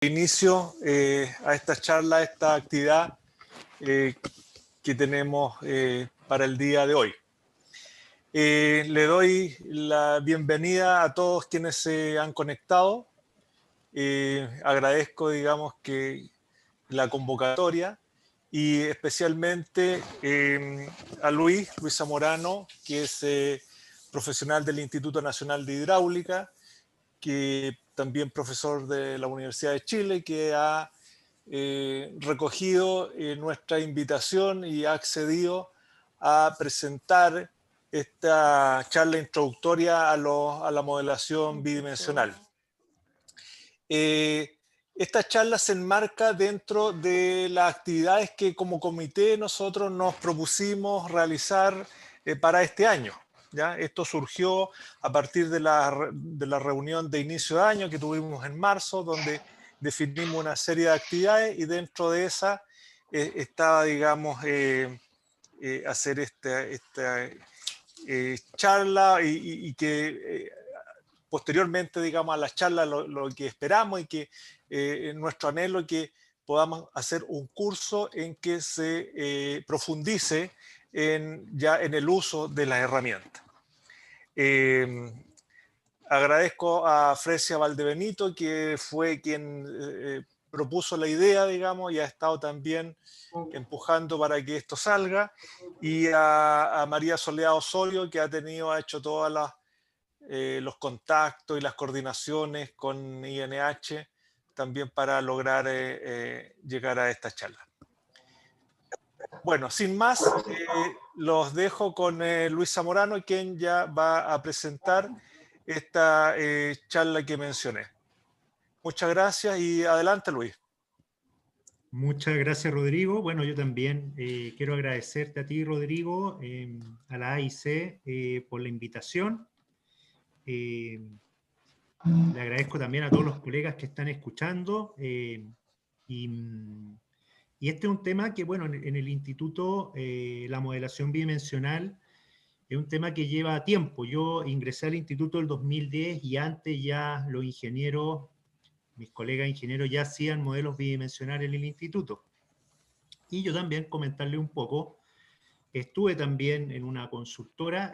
Inicio a esta charla, a esta actividad eh, que tenemos para el día de hoy. Le doy la bienvenida a todos quienes se han conectado. Agradezco, digamos, que la convocatoria y especialmente a Luis Zamorano, que es profesional del Instituto Nacional de Hidráulica, que también profesor de la Universidad de Chile, que ha recogido nuestra invitación y ha accedido a presentar esta charla introductoria a la modelación bidimensional. Esta charla se enmarca dentro de las actividades que como comité nosotros nos propusimos realizar para este año. ¿Ya? Esto surgió a partir de la reunión de inicio de año que tuvimos en marzo, donde definimos una serie de actividades y dentro de esa estaba, digamos, hacer esta charla y que posteriormente, digamos, a las charlas lo que esperamos y que nuestro anhelo es que podamos hacer un curso en que se profundice ya en el uso de las herramientas. Agradezco a Fresia Valdebenito, que fue quien propuso la idea, digamos, y ha estado también empujando para que esto salga, y a María Soledad Osorio, que ha hecho todas los contactos y las coordinaciones con INH también para lograr llegar a esta charla. Bueno, sin más, los dejo con Luis Zamorano, quien ya va a presentar esta charla que mencioné. Muchas gracias y adelante, Luis. Muchas gracias, Rodrigo. Bueno, yo también quiero agradecerte a ti, Rodrigo, a la AIC por la invitación. Le agradezco también a todos los colegas que están escuchando. Y este es un tema que, bueno, en el instituto, la modelación bidimensional es un tema que lleva tiempo. Yo ingresé al instituto el 2010 y antes ya los ingenieros, mis colegas ingenieros ya hacían modelos bidimensionales en el instituto. Y yo también comentarle un poco, estuve también en una consultora,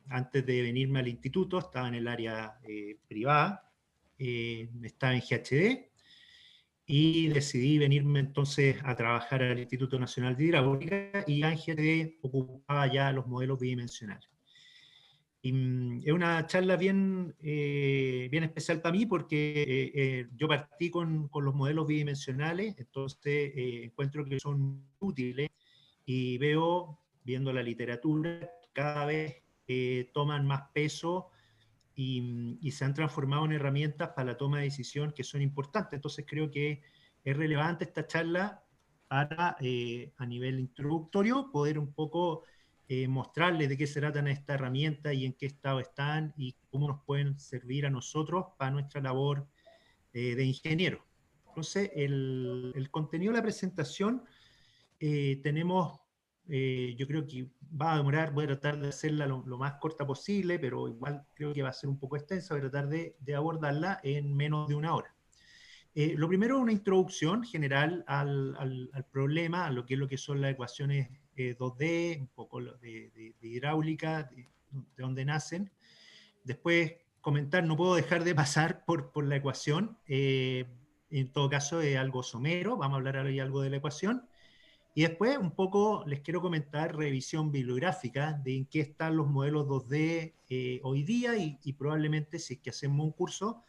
antes de venirme al instituto, estaba en el área privada, estaba en GHD, y decidí venirme entonces a trabajar al Instituto Nacional de Hidráulica, y en GHD ocupaba ya los modelos bidimensionales. Y es una charla bien especial para mí porque yo partí con los modelos bidimensionales, entonces encuentro que son útiles y viendo la literatura, cada vez toman más peso y se han transformado en herramientas para la toma de decisión que son importantes. Entonces creo que es relevante esta charla para, a nivel introductorio, poder un poco mostrarles de qué se tratan estas herramientas y en qué estado están y cómo nos pueden servir a nosotros para nuestra labor de ingeniero. Entonces, el contenido de la presentación tenemos, yo creo que va a demorar, voy a tratar de hacerla lo más corta posible, pero igual creo que va a ser un poco extensa, voy a tratar de abordarla en menos de una hora. Lo primero es una introducción general al problema, a lo que son las ecuaciones 2D, un poco de hidráulica, de dónde nacen. Después comentar, no puedo dejar de pasar por la ecuación, en todo caso es algo somero, vamos a hablar ahora algo de la ecuación. Y después un poco les quiero comentar revisión bibliográfica de en qué están los modelos 2D hoy día y probablemente si es que hacemos un curso,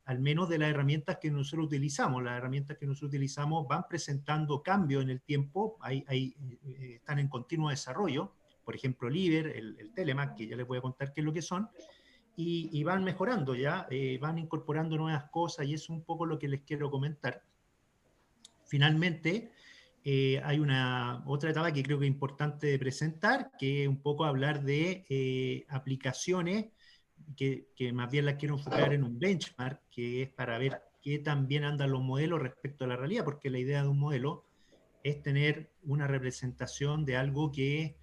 al menos de las herramientas que nosotros utilizamos. Las herramientas que nosotros utilizamos van presentando cambios en el tiempo, están en continuo desarrollo. Por ejemplo, Liber, el Telemac, que ya les voy a contar qué es lo que son, y van mejorando ya, van incorporando nuevas cosas y eso es un poco lo que les quiero comentar. Finalmente, hay otra etapa que creo que es importante de presentar, que es un poco hablar de aplicaciones que más bien las quiero enfocar en un benchmark, que es para ver qué tan bien andan los modelos respecto a la realidad, porque la idea de un modelo es tener una representación de algo que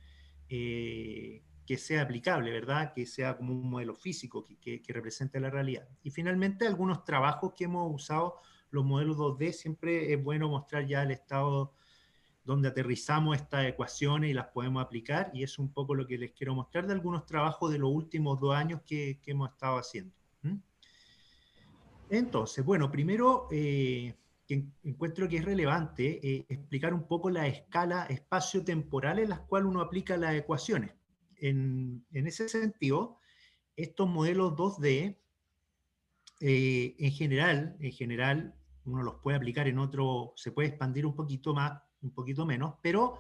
sea aplicable, ¿verdad? Que sea como un modelo físico que represente la realidad. Y finalmente, algunos trabajos que hemos usado los modelos 2D siempre es bueno mostrar ya el estado donde aterrizamos estas ecuaciones y las podemos aplicar, y es un poco lo que les quiero mostrar de algunos trabajos de los últimos 2 años que hemos estado haciendo. ¿Mm? Entonces, bueno, primero que encuentro que es relevante explicar un poco la escala espacio-temporal en la cual uno aplica las ecuaciones. En ese sentido, estos modelos 2D, en general, uno los puede aplicar en otro, se puede expandir un poquito más, un poquito menos, pero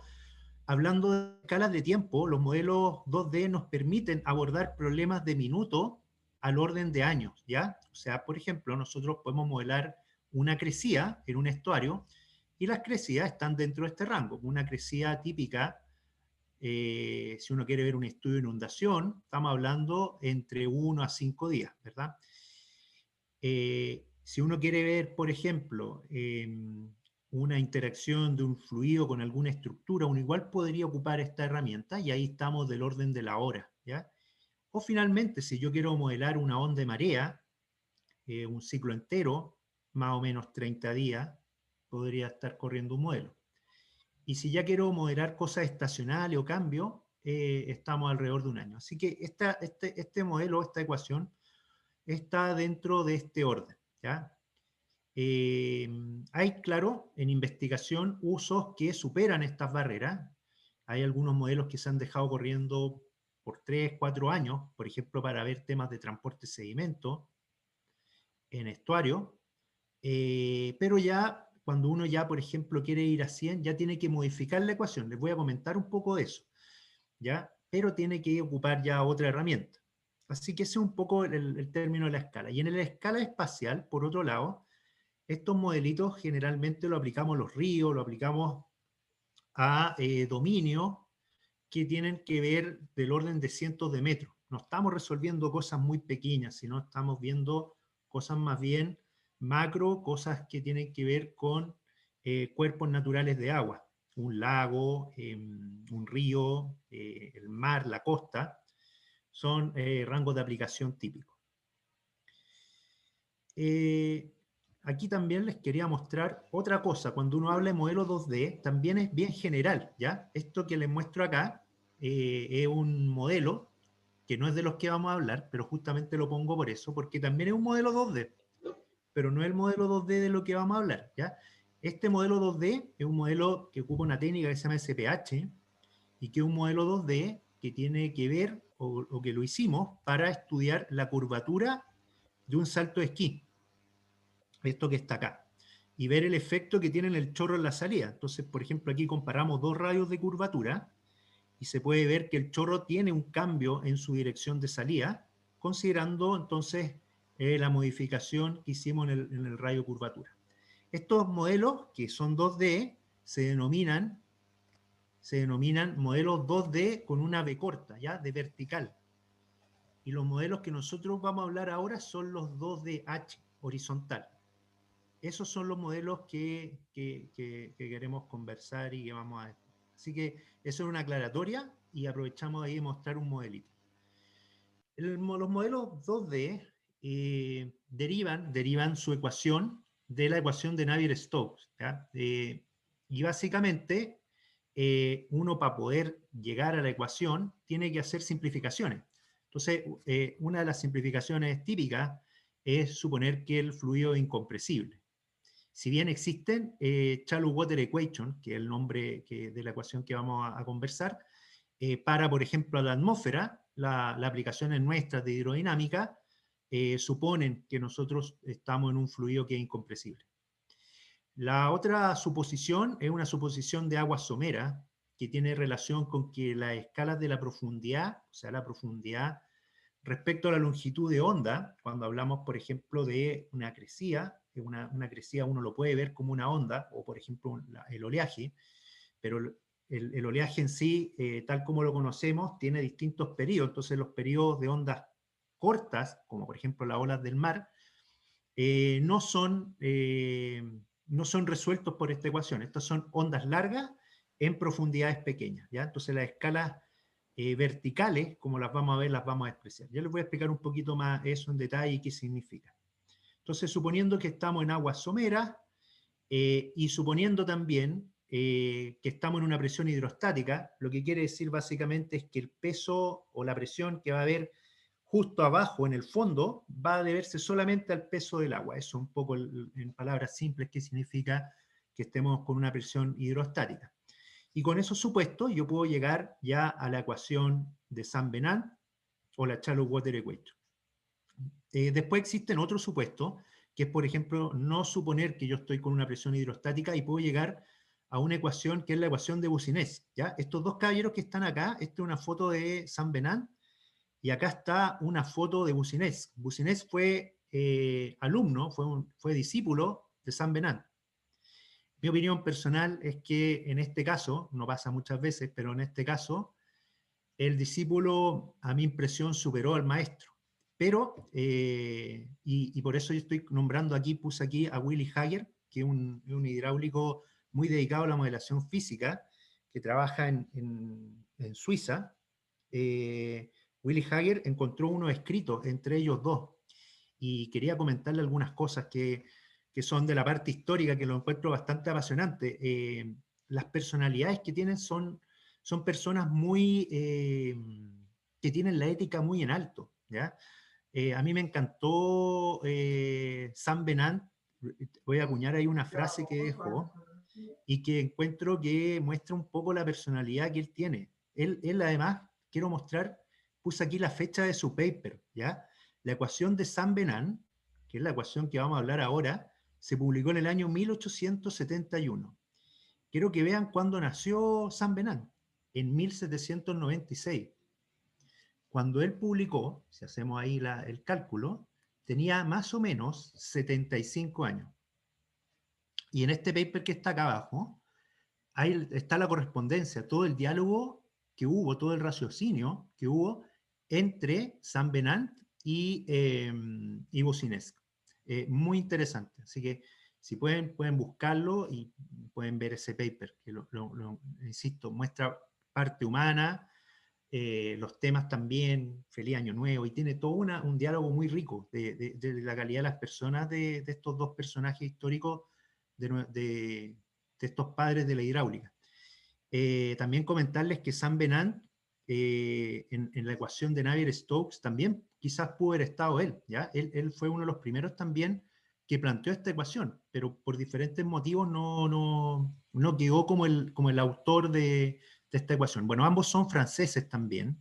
hablando de escalas de tiempo, los modelos 2D nos permiten abordar problemas de minutos al orden de años, ¿ya? O sea, por ejemplo, nosotros podemos modelar una crecida en un estuario y las crecidas están dentro de este rango. Una crecida típica, si uno quiere ver un estudio de inundación, estamos hablando entre 1 a 5 días, ¿verdad? Si uno quiere ver, por ejemplo, una interacción de un fluido con alguna estructura, uno igual podría ocupar esta herramienta y ahí estamos del orden de la hora, ¿ya? O finalmente, si yo quiero modelar una onda de marea, un ciclo entero, más o menos 30 días, podría estar corriendo un modelo. Y si ya quiero modelar cosas estacionales o cambios, estamos alrededor de un año. Así que este modelo, esta ecuación, está dentro de este orden, ¿ya? Hay, claro, en investigación usos que superan estas barreras. Hay algunos modelos que se han dejado corriendo por 3, 4 años, por ejemplo, para ver temas de transporte de sedimento en estuario, pero ya cuando uno ya, por ejemplo, quiere ir a 100, ya tiene que modificar la ecuación. Les voy a comentar un poco de eso, ¿ya? Pero tiene que ocupar ya otra herramienta. Así que ese es un poco el término de la escala. Y en la escala espacial, por otro lado, estos modelitos generalmente lo aplicamos a los ríos, lo aplicamos a dominios que tienen que ver del orden de cientos de metros. No estamos resolviendo cosas muy pequeñas, sino estamos viendo cosas más bien macro, cosas que tienen que ver con cuerpos naturales de agua, un lago, un río, el mar, la costa, son rangos de aplicación típicos. Aquí también les quería mostrar otra cosa. Cuando uno habla de modelo 2D, también es bien general, ¿ya? Esto que les muestro acá es un modelo que no es de los que vamos a hablar, pero justamente lo pongo por eso, porque también es un modelo 2D, pero no es el modelo 2D de lo que vamos a hablar, ¿ya? Este modelo 2D es un modelo que ocupa una técnica que se llama SPH y que es un modelo 2D que tiene que ver, o que lo hicimos, para estudiar la curvatura de un salto de esquí, esto que está acá, y ver el efecto que tiene el chorro en la salida. Entonces, por ejemplo, aquí comparamos dos radios de curvatura y se puede ver que el chorro tiene un cambio en su dirección de salida, considerando entonces la modificación que hicimos en el radio curvatura. Estos modelos, que son 2D, se denominan modelos 2D con una B corta, ¿ya? De vertical. Y los modelos que nosotros vamos a hablar ahora son los 2DH, horizontal. Esos son los modelos que queremos conversar y que vamos a... Así que eso es una aclaratoria y aprovechamos ahí de mostrar un modelito. Los modelos 2D derivan su ecuación de la ecuación de Navier-Stokes. Y básicamente uno, para poder llegar a la ecuación, tiene que hacer simplificaciones. Entonces, una de las simplificaciones típicas es suponer que el fluido es incompresible. Si bien existen Shallow Water Equation, que es el nombre de la ecuación que vamos a conversar, para, por ejemplo, la atmósfera, las aplicaciones nuestras de hidrodinámica suponen que nosotros estamos en un fluido que es incompresible. La otra suposición es una suposición de agua somera, que tiene relación con que las escalas de la profundidad, o sea, la profundidad respecto a la longitud de onda, cuando hablamos, por ejemplo, de una crecida, una crecida uno lo puede ver como una onda, o por ejemplo el oleaje, pero el oleaje en sí, tal como lo conocemos, tiene distintos periodos. Entonces los periodos de ondas cortas, como por ejemplo las olas del mar, no son resueltos por esta ecuación. Estas son ondas largas en profundidades pequeñas, ¿ya? Entonces las escalas verticales, como las vamos a ver, las vamos a expresar. Yo les voy a explicar un poquito más eso en detalle y qué significa. Entonces, suponiendo que estamos en aguas someras y suponiendo también que estamos en una presión hidrostática, lo que quiere decir básicamente es que el peso o la presión que va a haber justo abajo en el fondo va a deberse solamente al peso del agua. Eso un poco en palabras simples que significa que estemos con una presión hidrostática. Y con esos supuestos yo puedo llegar ya a la ecuación de Saint-Venant o la Shallow Water Equation. Después existen otros supuestos, que es, por ejemplo, no suponer que yo estoy con una presión hidrostática y puedo llegar a una ecuación que es la ecuación de Boussinesq, ¿ya? Estos dos caballeros que están acá, esta es una foto de Saint-Venant y acá está una foto de Boussinesq. Boussinesq fue alumno, fue discípulo de Saint-Venant. Mi opinión personal es que en este caso, no pasa muchas veces, pero en este caso, el discípulo, a mi impresión, superó al maestro. Pero, y por eso yo estoy nombrando aquí, puse aquí a Willy Hager, que es un hidráulico muy dedicado a la modelación física, que trabaja en Suiza. Willy Hager encontró unos escritos entre ellos dos, y quería comentarle algunas cosas que son de la parte histórica, que lo encuentro bastante apasionante. Las personalidades que tienen son personas muy, que tienen la ética muy en alto, ¿ya? A mí me encantó Saint-Venant, voy a acuñar ahí una frase que dejó, y que encuentro que muestra un poco la personalidad que él tiene. Él además, quiero mostrar, puse aquí la fecha de su paper, ¿ya? La ecuación de Saint-Venant, que es la ecuación que vamos a hablar ahora, se publicó en el año 1871. Quiero que vean cuándo nació Saint-Venant, en 1796. Cuando él publicó, si hacemos ahí el cálculo, tenía más o menos 75 años. Y en este paper que está acá abajo, ahí está la correspondencia, todo el diálogo que hubo, todo el raciocinio que hubo entre Saint-Venant y Boussinesq. Muy interesante. Así que si pueden buscarlo y pueden ver ese paper, que insisto, muestra parte humana, los temas también, feliz año nuevo, y tiene todo un diálogo muy rico de la calidad de las personas de estos dos personajes históricos de estos padres de la hidráulica. También comentarles que Saint-Venant, en la ecuación de Navier-Stokes, también quizás pudo haber estado él, ¿ya? Él fue uno de los primeros también que planteó esta ecuación, pero por diferentes motivos no quedó como el autor de esta ecuación. Bueno, ambos son franceses también,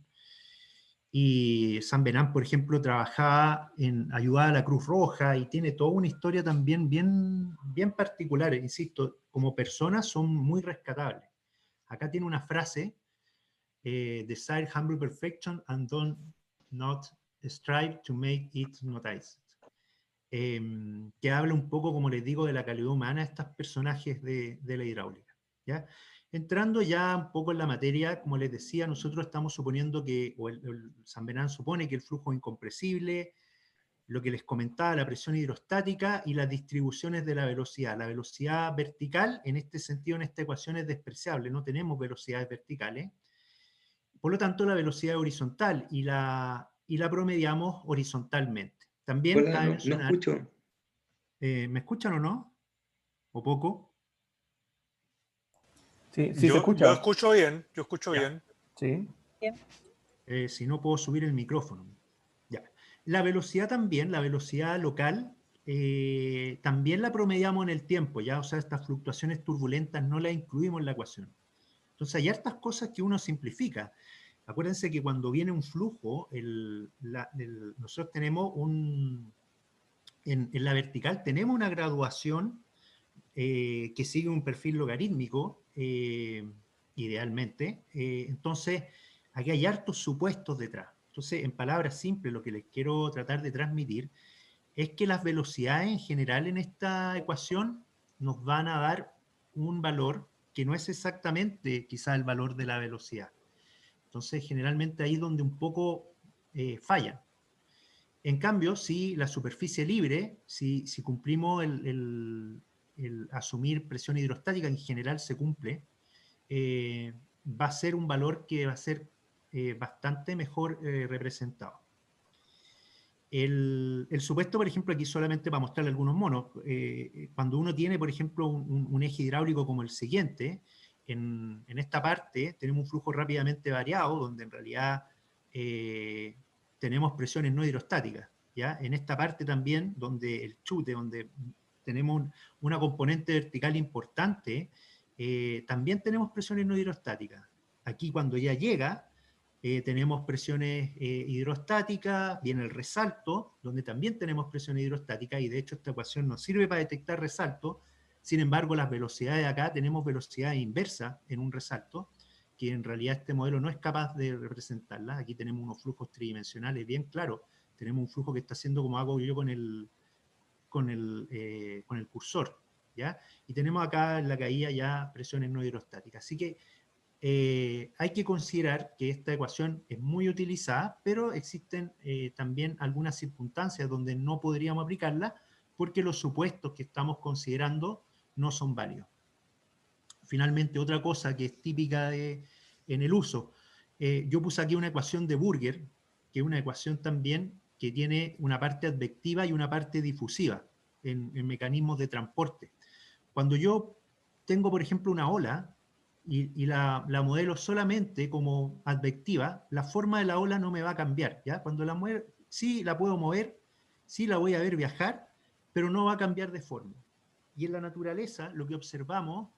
y Saint-Venant, por ejemplo, trabajaba en ayudar a la Cruz Roja y tiene toda una historia también bien particular. Insisto, como personas son muy rescatables. Acá tiene una frase, desire humble perfection and don't not strive to make it noticed. Que habla un poco, como les digo, de la calidad humana de estos personajes de la hidráulica, ¿ya? Entrando ya un poco en la materia, como les decía, nosotros estamos suponiendo que, o el Saint-Venant supone que el flujo es incompresible, lo que les comentaba, la presión hidrostática y las distribuciones de la velocidad. La velocidad vertical, en este sentido, en esta ecuación es despreciable, no tenemos velocidades verticales. Por lo tanto, la velocidad es horizontal y la promediamos horizontalmente. También Hola, cabe no mencionar, escucho. ¿me escuchan o no? ¿O poco? Sí, sí se Yo escucha. escucho bien, yo escucho Ya. bien. Sí. Si no puedo subir el micrófono. Ya. La velocidad también, la velocidad local, también la promediamos en el tiempo, ya, o sea, estas fluctuaciones turbulentas no las incluimos en la ecuación. Entonces hay hartas cosas que uno simplifica. Acuérdense que cuando viene un flujo, nosotros tenemos en la vertical tenemos una graduación que sigue un perfil logarítmico, idealmente. Entonces, aquí hay hartos supuestos detrás. Entonces, en palabras simples, lo que les quiero tratar de transmitir es que las velocidades en general en esta ecuación nos van a dar un valor que no es exactamente quizá el valor de la velocidad. Entonces, generalmente ahí es donde un poco fallan. En cambio, si la superficie libre, si cumplimos el asumir presión hidrostática, en general se cumple, va a ser un valor que va a ser bastante mejor representado. El supuesto, por ejemplo, aquí solamente para mostrarle algunos monos, cuando uno tiene, por ejemplo, un eje hidráulico como el siguiente, en esta parte tenemos un flujo rápidamente variado, donde en realidad tenemos presiones no hidrostáticas, ¿ya? En esta parte también, donde el chute, donde tenemos una componente vertical importante, también tenemos presiones no hidrostáticas. Aquí cuando ya llega, tenemos presiones hidrostáticas, viene el resalto, donde también tenemos presiones hidrostáticas, y de hecho esta ecuación nos sirve para detectar resalto. Sin embargo, las velocidades de acá, tenemos velocidades inversas en un resalto, que en realidad este modelo no es capaz de representarlas. Aquí tenemos unos flujos tridimensionales bien claros. Tenemos un flujo que está haciendo como hago yo con el cursor, ¿ya? Y tenemos acá en la caída ya presiones no hidrostáticas. Así que hay que considerar que esta ecuación es muy utilizada, pero existen también algunas circunstancias donde no podríamos aplicarla porque los supuestos que estamos considerando no son válidos. Finalmente, otra cosa que es típica en el uso, yo puse aquí una ecuación de Burger, que es una ecuación también que tiene una parte advectiva y una parte difusiva en mecanismos de transporte. Cuando yo tengo, por ejemplo, una ola y la modelo solamente como advectiva, la forma de la ola no me va a cambiar, ¿ya? Cuando la muevo, sí la puedo mover, sí la voy a ver viajar, pero no va a cambiar de forma. Y en la naturaleza lo que observamos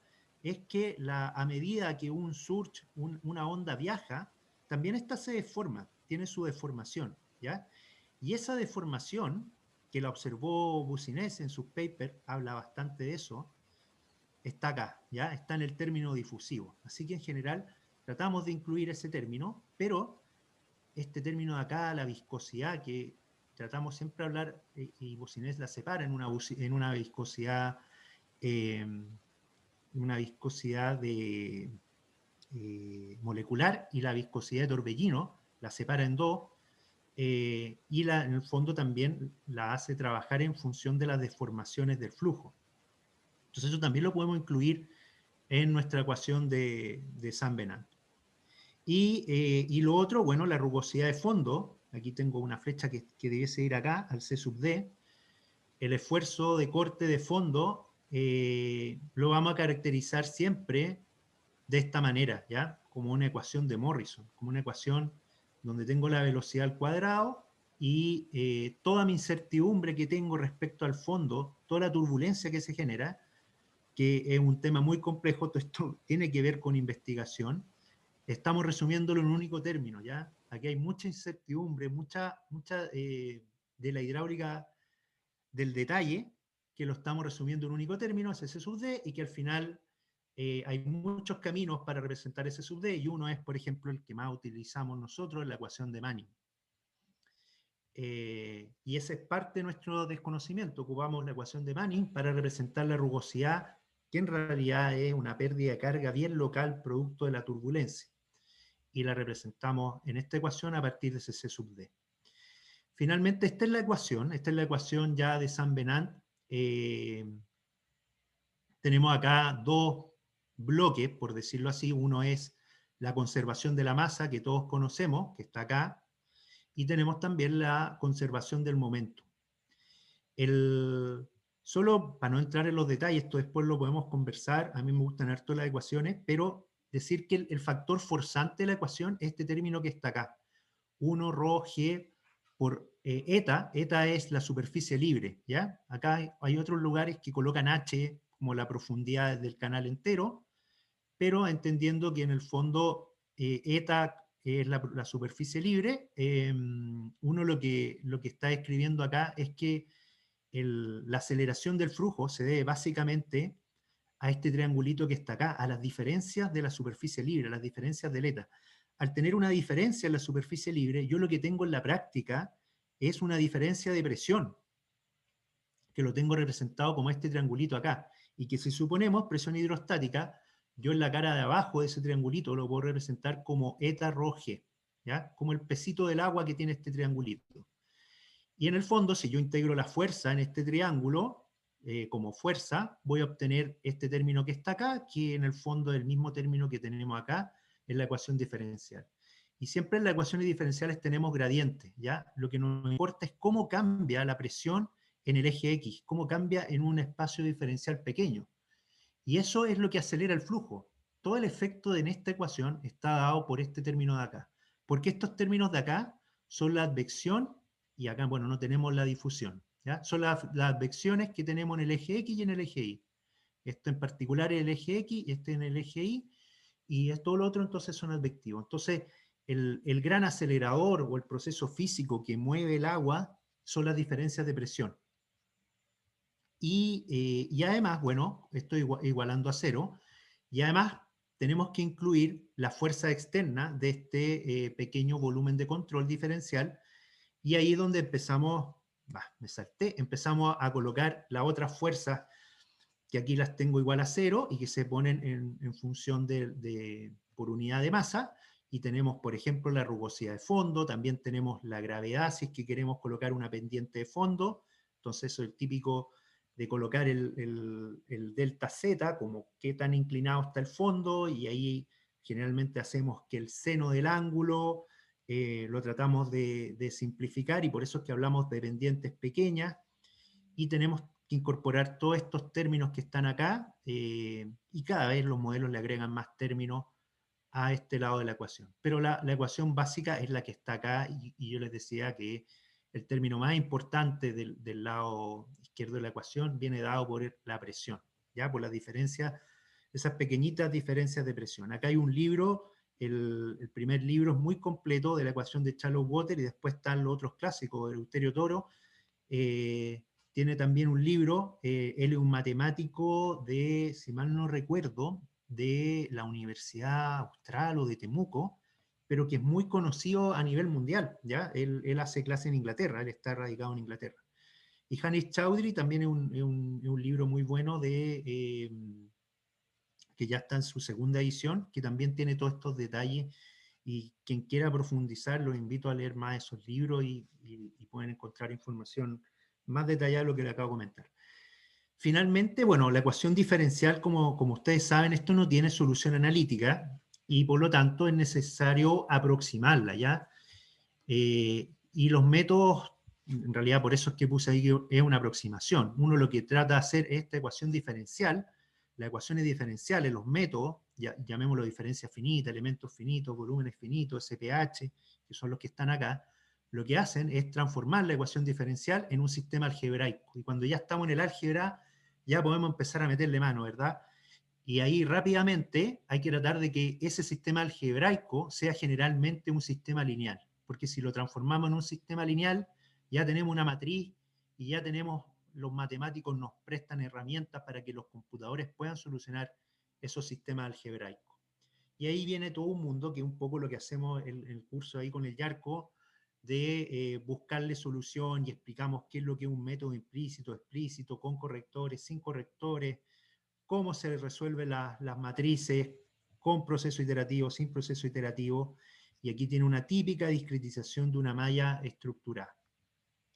es que a medida que un surge, una onda viaja, también esta se deforma, tiene su deformación, ¿ya? Y esa deformación, que la observó Boussinesq en sus papers, habla bastante de eso, está acá, ¿ya? Está en el término difusivo. Así que en general tratamos de incluir ese término, pero este término de acá, la viscosidad, que tratamos siempre de hablar, y Boussinesq la separa en una viscosidad, eh, molecular, y la viscosidad de torbellino, la separa en dos, y en el fondo también la hace trabajar en función de las deformaciones del flujo. Entonces eso también lo podemos incluir en nuestra ecuación de San Venant. Y lo otro, bueno, la rugosidad de fondo. Aquí tengo una flecha que debiese ir acá, al C sub D. El esfuerzo de corte de fondo lo vamos a caracterizar siempre de esta manera, ¿ya? Como una ecuación de Morrison, como una ecuación donde tengo la velocidad al cuadrado y toda mi incertidumbre que tengo respecto al fondo, toda la turbulencia que se genera, que es un tema muy complejo, todo esto tiene que ver con investigación. Estamos resumiéndolo en un único término, ¿ya? Aquí hay mucha incertidumbre, mucha de la hidráulica del detalle, que lo estamos resumiendo en un único término, es S sub D, y que al final hay muchos caminos para representar S sub D, y uno es, por ejemplo, el que más utilizamos nosotros, la ecuación de Manning. Y ese es parte de nuestro desconocimiento. Ocupamos la ecuación de Manning para representar la rugosidad, que en realidad es una pérdida de carga bien local producto de la turbulencia. Y la representamos en esta ecuación a partir de ese C sub D. Finalmente, esta es la ecuación ya de San Venant. Tenemos acá dos bloques, por decirlo así. Uno es la conservación de la masa, que todos conocemos, que está acá, y tenemos también la conservación del momento. Solo para no entrar en los detalles, esto después lo podemos conversar, a mí me gustan harto las ecuaciones, pero decir que el factor forzante de la ecuación es este término que está acá, 1 ρ g por eta. Eta es la superficie libre, ¿ya? Acá hay otros lugares que colocan h como la profundidad del canal entero, pero entendiendo que en el fondo eta es la superficie libre, uno lo que está escribiendo acá es que la aceleración del flujo se debe básicamente a este triangulito que está acá, a las diferencias de la superficie libre, a las diferencias del eta. Al tener una diferencia en la superficie libre, yo lo que tengo en la práctica es una diferencia de presión, que lo tengo representado como este triangulito acá, y que si suponemos presión hidrostática, yo en la cara de abajo de ese triangulito lo puedo representar como eta rho g, ¿ya? Como el pesito del agua que tiene este triangulito. Y en el fondo, si yo integro la fuerza en este triángulo, como fuerza, voy a obtener este término que está acá, que en el fondo es el mismo término que tenemos acá en la ecuación diferencial. Y siempre en las ecuaciones diferenciales tenemos gradientes, ¿ya? Lo que nos importa es cómo cambia la presión en el eje X, cómo cambia en un espacio diferencial pequeño. Y eso es lo que acelera el flujo. Todo el efecto en esta ecuación está dado por este término de acá. Porque estos términos de acá son la advección, y acá, bueno, no tenemos la difusión, ¿ya? Son las advecciones que tenemos en el eje X y en el eje Y. Esto en particular es el eje X y este en el eje Y, y todo lo otro entonces son advectivos. Entonces, el gran acelerador o el proceso físico que mueve el agua son las diferencias de presión. Y además, bueno, estoy igualando a cero, y además tenemos que incluir la fuerza externa de este pequeño volumen de control diferencial, y ahí es donde empezamos, me salté, empezamos a colocar las otras fuerzas, que aquí las tengo igual a cero, y que se ponen en función por unidad de masa, y tenemos, por ejemplo, la rugosidad de fondo, también tenemos la gravedad, si es que queremos colocar una pendiente de fondo, entonces eso es el típico de colocar el delta Z, como qué tan inclinado está el fondo, y ahí generalmente hacemos que el seno del ángulo lo tratamos de simplificar, y por eso es que hablamos de pendientes pequeñas, y tenemos que incorporar todos estos términos que están acá, y cada vez los modelos le agregan más términos a este lado de la ecuación. Pero la ecuación básica es la que está acá, y yo les decía que el término más importante del lado izquierdo de la ecuación viene dado por la presión, ¿ya? Por las diferencias, esas pequeñitas diferencias de presión. Acá hay un libro, el primer libro es muy completo de la ecuación de Shallow-Water, y después están los otros clásicos, Eleuterio Toro, tiene también un libro, él es un matemático de, si mal no recuerdo, de la Universidad Austral o de Temuco, pero que es muy conocido a nivel mundial, ¿ya? Él hace clase en Inglaterra, él está radicado en Inglaterra. Y Hanish Chaudhry también es un libro muy bueno que ya está en su segunda edición, que también tiene todos estos detalles, y quien quiera profundizar, los invito a leer más esos libros, y pueden encontrar información más detallada de lo que le acabo de comentar. Finalmente, bueno, la ecuación diferencial, como ustedes saben, esto no tiene solución analítica, y por lo tanto es necesario aproximarla, ¿ya? Y los métodos, en realidad por eso es que puse ahí que es una aproximación. Uno lo que trata de hacer es esta ecuación diferencial, las ecuaciones diferenciales, los métodos, llamémoslo diferencia finita, elementos finitos, volúmenes finitos, SPH, que son los que están acá, lo que hacen es transformar la ecuación diferencial en un sistema algebraico. Y cuando ya estamos en el álgebra, ya podemos empezar a meterle mano, ¿verdad? Y ahí rápidamente hay que tratar de que ese sistema algebraico sea generalmente un sistema lineal, porque si lo transformamos en un sistema lineal, ya tenemos una matriz, y ya tenemos, los matemáticos nos prestan herramientas para que los computadores puedan solucionar esos sistemas algebraicos. Y ahí viene todo un mundo, que es un poco lo que hacemos en el curso ahí con el Yarko, de buscarle solución, y explicamos qué es lo que es un método implícito, explícito, con correctores, sin correctores, cómo se resuelven las matrices, con proceso iterativo, sin proceso iterativo, y aquí tiene una típica discretización de una malla estructurada.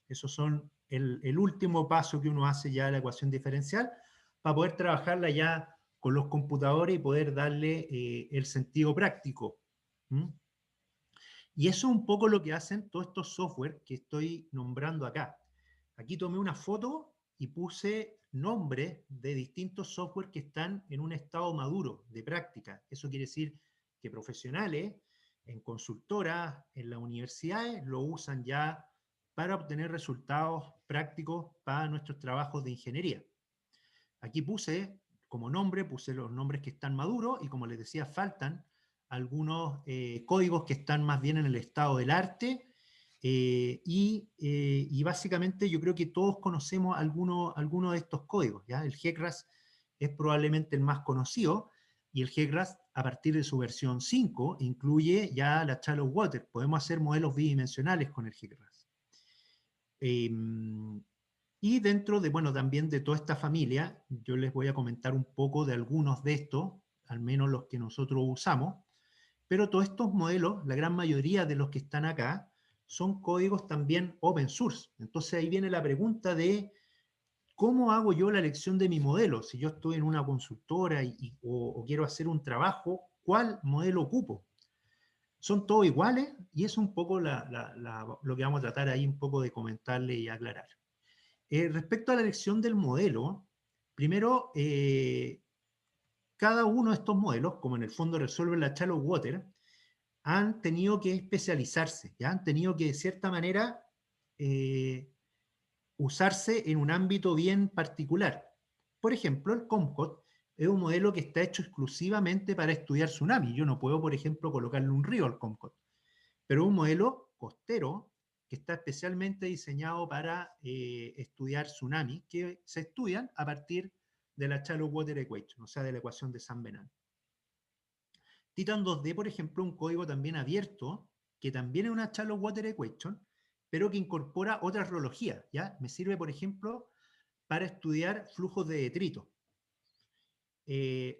Esos son el último paso que uno hace ya de la ecuación diferencial, para poder trabajarla ya con los computadores y poder darle el sentido práctico. ¿Mm? Y eso es un poco lo que hacen todos estos software que estoy nombrando acá. Aquí tomé una foto y puse nombres de distintos software que están en un estado maduro de práctica. Eso quiere decir que profesionales en consultoras, en las universidades, lo usan ya para obtener resultados prácticos para nuestros trabajos de ingeniería. Aquí puse como nombre, puse los nombres que están maduros, y como les decía, faltan algunos códigos que están más bien en el estado del arte, y básicamente yo creo que todos conocemos alguno de estos códigos, ¿ya? El GECRAS es probablemente el más conocido, y el GECRAS, a partir de su versión 5, incluye ya la Shallow-Water. Podemos hacer modelos bidimensionales con el GECRAS. Y dentro de, bueno, también de toda esta familia, yo les voy a comentar un poco de algunos de estos, al menos los que nosotros usamos, pero todos estos modelos, la gran mayoría de los que están acá, son códigos también open source. Entonces ahí viene la pregunta de cómo hago yo la elección de mi modelo. Si yo estoy en una consultora o quiero hacer un trabajo, ¿cuál modelo ocupo? son todos iguales y es un poco lo que vamos a tratar ahí un poco de comentarle y aclarar. Respecto a la elección del modelo, primero, cada uno de estos modelos, como en el fondo resuelve la Shallow Water, han tenido que especializarse, ¿ya? Han tenido que, de cierta manera, usarse en un ámbito bien particular. Por ejemplo, el COMCOT es un modelo que está hecho exclusivamente para estudiar tsunami. Yo no puedo, por ejemplo, colocarle un río al COMCOT, pero es un modelo costero que está especialmente diseñado para estudiar tsunami, que se estudian a partir de la Shallow Water Equation, o sea, de la ecuación de San Bernard. Titan 2D, por ejemplo, un código también abierto, que también es una Shallow Water Equation, pero que incorpora otras rheologías, ¿ya? Me sirve, por ejemplo, para estudiar flujos de detrito.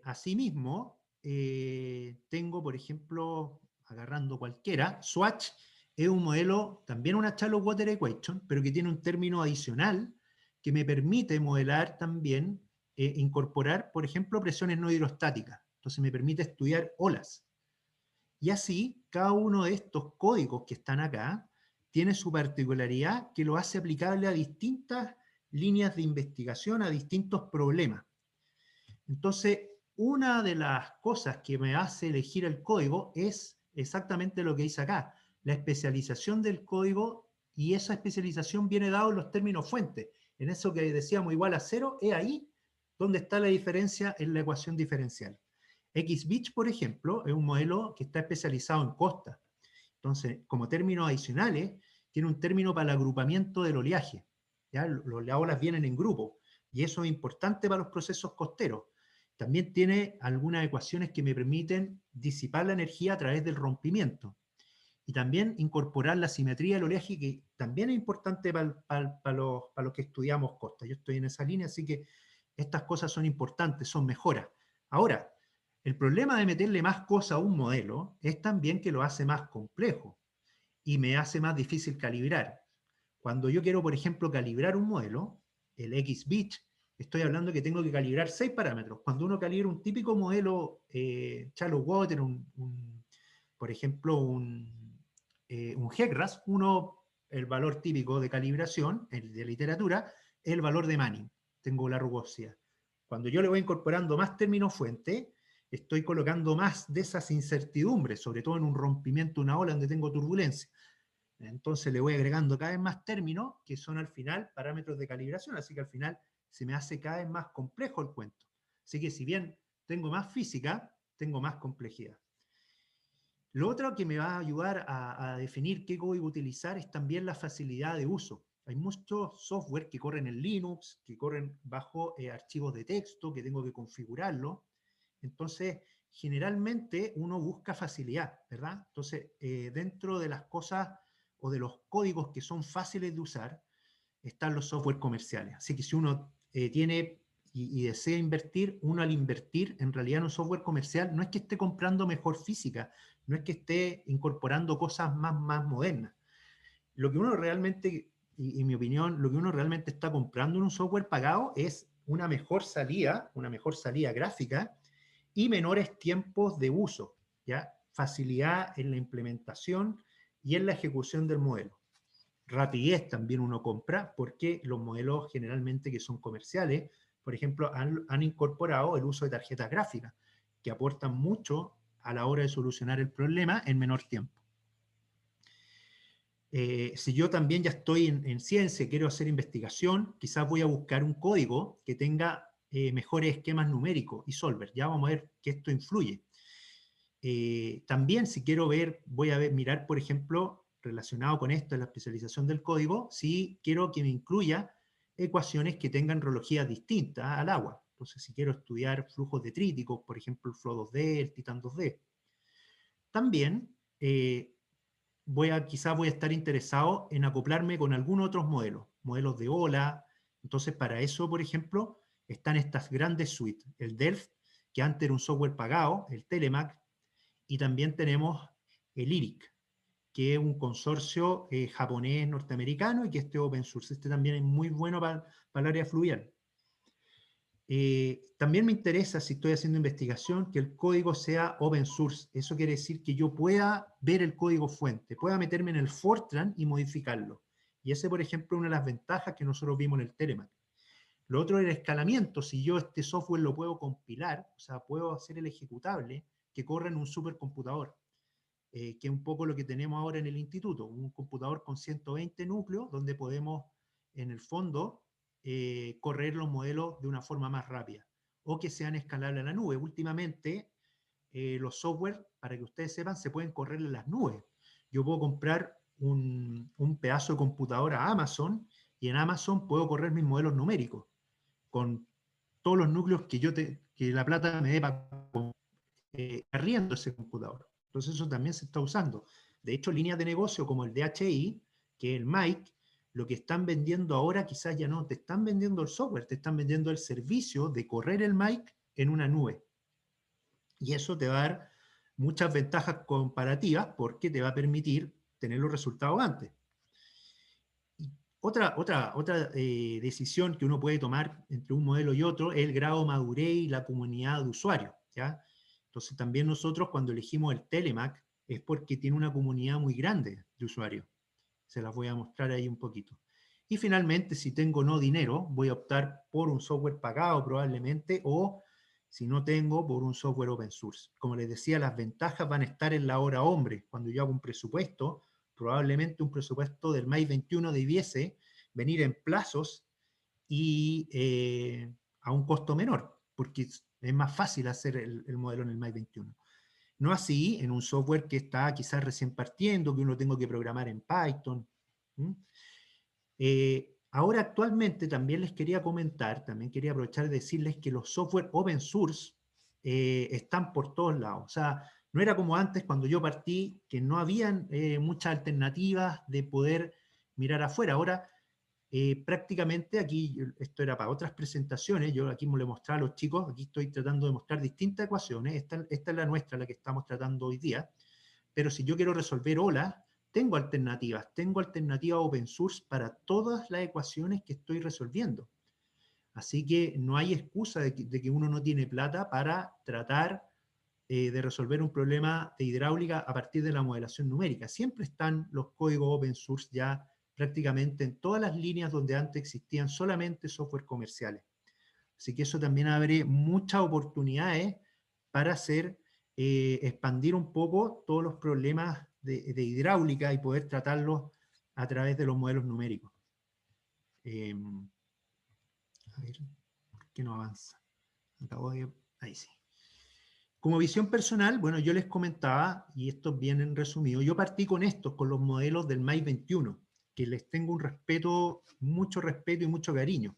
Asimismo, tengo, por ejemplo, agarrando cualquiera, Swatch es un modelo, también una Shallow Water Equation, pero que tiene un término adicional que me permite modelar también, incorporar, por ejemplo, presiones no hidrostáticas. Entonces me permite estudiar olas. Y así, cada uno de estos códigos que están acá tiene su particularidad que lo hace aplicable a distintas líneas de investigación, a distintos problemas. Entonces, una de las cosas que me hace elegir el código es exactamente lo que dice acá, la especialización del código, y esa especialización viene dado en los términos fuentes. En eso que decíamos igual a cero, es ahí donde está la diferencia en la ecuación diferencial. XBeach, por ejemplo, es un modelo que está especializado en costa. Entonces, como términos adicionales, tiene un término para el agrupamiento del oleaje. ¿Ya? Las olas vienen en grupo, y eso es importante para los procesos costeros. También tiene algunas ecuaciones que me permiten disipar la energía a través del rompimiento. Y también incorporar la simetría del oleaje, que también es importante para los que estudiamos costa. Yo estoy en esa línea, así que estas cosas son importantes, son mejoras. Ahora, el problema de meterle más cosas a un modelo es también que lo hace más complejo y me hace más difícil calibrar. Cuando yo quiero, por ejemplo, calibrar un modelo, el XBeach, estoy hablando que tengo que calibrar 6 parámetros. Cuando uno calibra un típico modelo Shallow Water, por ejemplo, un GECRAS, el valor típico de calibración, el de literatura, es el valor de Manning. Tengo la rugosidad. Cuando yo le voy incorporando más términos fuente, estoy colocando más de esas incertidumbres, sobre todo en un rompimiento de una ola donde tengo turbulencia. Entonces le voy agregando cada vez más términos que son al final parámetros de calibración, así que al final se me hace cada vez más complejo el cuento. Así que si bien tengo más física, tengo más complejidad. Lo otro que me va a ayudar a definir qué código utilizar es también la facilidad de uso. Hay muchos software que corren en Linux, que corren bajo archivos de texto, que tengo que configurarlo. Entonces, generalmente uno busca facilidad, ¿verdad? Entonces, dentro de las cosas o de los códigos que son fáciles de usar, están los software comerciales. Así que si uno tiene y desea invertir, uno al invertir en realidad en un software comercial no es que esté comprando mejor física, no es que esté incorporando cosas más modernas. Lo que uno realmente, y en mi opinión, lo que uno realmente está comprando en un software pagado es una mejor salida gráfica y menores tiempos de uso, ¿ya? Facilidad en la implementación y en la ejecución del modelo. Rapidez también uno compra porque los modelos generalmente que son comerciales, por ejemplo, han incorporado el uso de tarjetas gráficas que aportan mucho a la hora de solucionar el problema en menor tiempo. Si yo también ya estoy en ciencia, quiero hacer investigación, quizás voy a buscar un código que tenga mejores esquemas numéricos y solver. Ya vamos a ver que esto influye. También si quiero ver, mirar, por ejemplo, relacionado con esto, en la especialización del código, si quiero que me incluya ecuaciones que tengan rheologías distintas al agua. Entonces, si quiero estudiar flujos detríticos, por ejemplo, el Flow 2D, el Titan 2D. También, quizás voy a estar interesado en acoplarme con algunos otros modelos de ola. Entonces, para eso, por ejemplo, están estas grandes suites. El Delft, que antes era un software pagado, el Telemac, y también tenemos el IRIC, que es un consorcio japonés-norteamericano y que este open source. Este también es muy bueno para el área fluvial. También me interesa, si estoy haciendo investigación, que el código sea open source. Eso quiere decir que yo pueda ver el código fuente, pueda meterme en el Fortran y modificarlo. Y ese, por ejemplo, es una de las ventajas que nosotros vimos en el Telemac. Lo otro es el escalamiento. Si yo este software lo puedo compilar, o sea, puedo hacer el ejecutable que corra en un supercomputador, que es un poco lo que tenemos ahora en el instituto, un computador con 120 núcleos, donde podemos, en el fondo, correr los modelos de una forma más rápida, o que sean escalables a la nube. Últimamente, los software, para que ustedes sepan, se pueden correr en las nubes. Yo puedo comprar un pedazo de computadora a Amazon, y en Amazon puedo correr mis modelos numéricos, con todos los núcleos que la plata me dé para arriendo ese computador. Entonces eso también se está usando. De hecho, líneas de negocio como el DHI, que es el MIC, lo que están vendiendo ahora quizás ya no te están vendiendo el software, te están vendiendo el servicio de correr el MIC en una nube. Y eso te va a dar muchas ventajas comparativas porque te va a permitir tener los resultados antes. Y otra decisión que uno puede tomar entre un modelo y otro es el grado de madurez y la comunidad de usuarios, ¿ya? Entonces también nosotros cuando elegimos el Telemac es porque tiene una comunidad muy grande de usuarios. Se las voy a mostrar ahí un poquito. Y finalmente, si tengo no dinero, voy a optar por un software pagado probablemente, o si no tengo, por un software open source. Como les decía, las ventajas van a estar en la hora hombre. Cuando yo hago un presupuesto, probablemente un presupuesto del MAI 21 debiese venir en plazos y a un costo menor, porque es más fácil hacer el modelo en el MAI 21. No así en un software que está quizás recién partiendo, que uno tenga que programar en Python. Ahora actualmente también les quería comentar, también quería aprovechar de decirles que los software open source están por todos lados. O sea, no era como antes cuando yo partí, que no habían muchas alternativas de poder mirar afuera. Ahora prácticamente aquí, esto era para otras presentaciones, yo aquí me lo mostraba a los chicos, aquí estoy tratando de mostrar distintas ecuaciones, esta es la nuestra, la que estamos tratando hoy día, pero si yo quiero resolver olas, tengo alternativas open source para todas las ecuaciones que estoy resolviendo. Así que no hay excusa de que uno no tiene plata para tratar de resolver un problema de hidráulica a partir de la modelación numérica. Siempre están los códigos open source ya prácticamente en todas las líneas donde antes existían solamente software comerciales. Así que eso también abre muchas oportunidades para expandir un poco todos los problemas de hidráulica y poder tratarlos a través de los modelos numéricos. A ver, ¿por qué no avanza? Ahí sí. Como visión personal, bueno, yo les comentaba, y esto viene en resumido, yo partí con estos, con los modelos del MAI 21, que les tengo un respeto, mucho respeto y mucho cariño.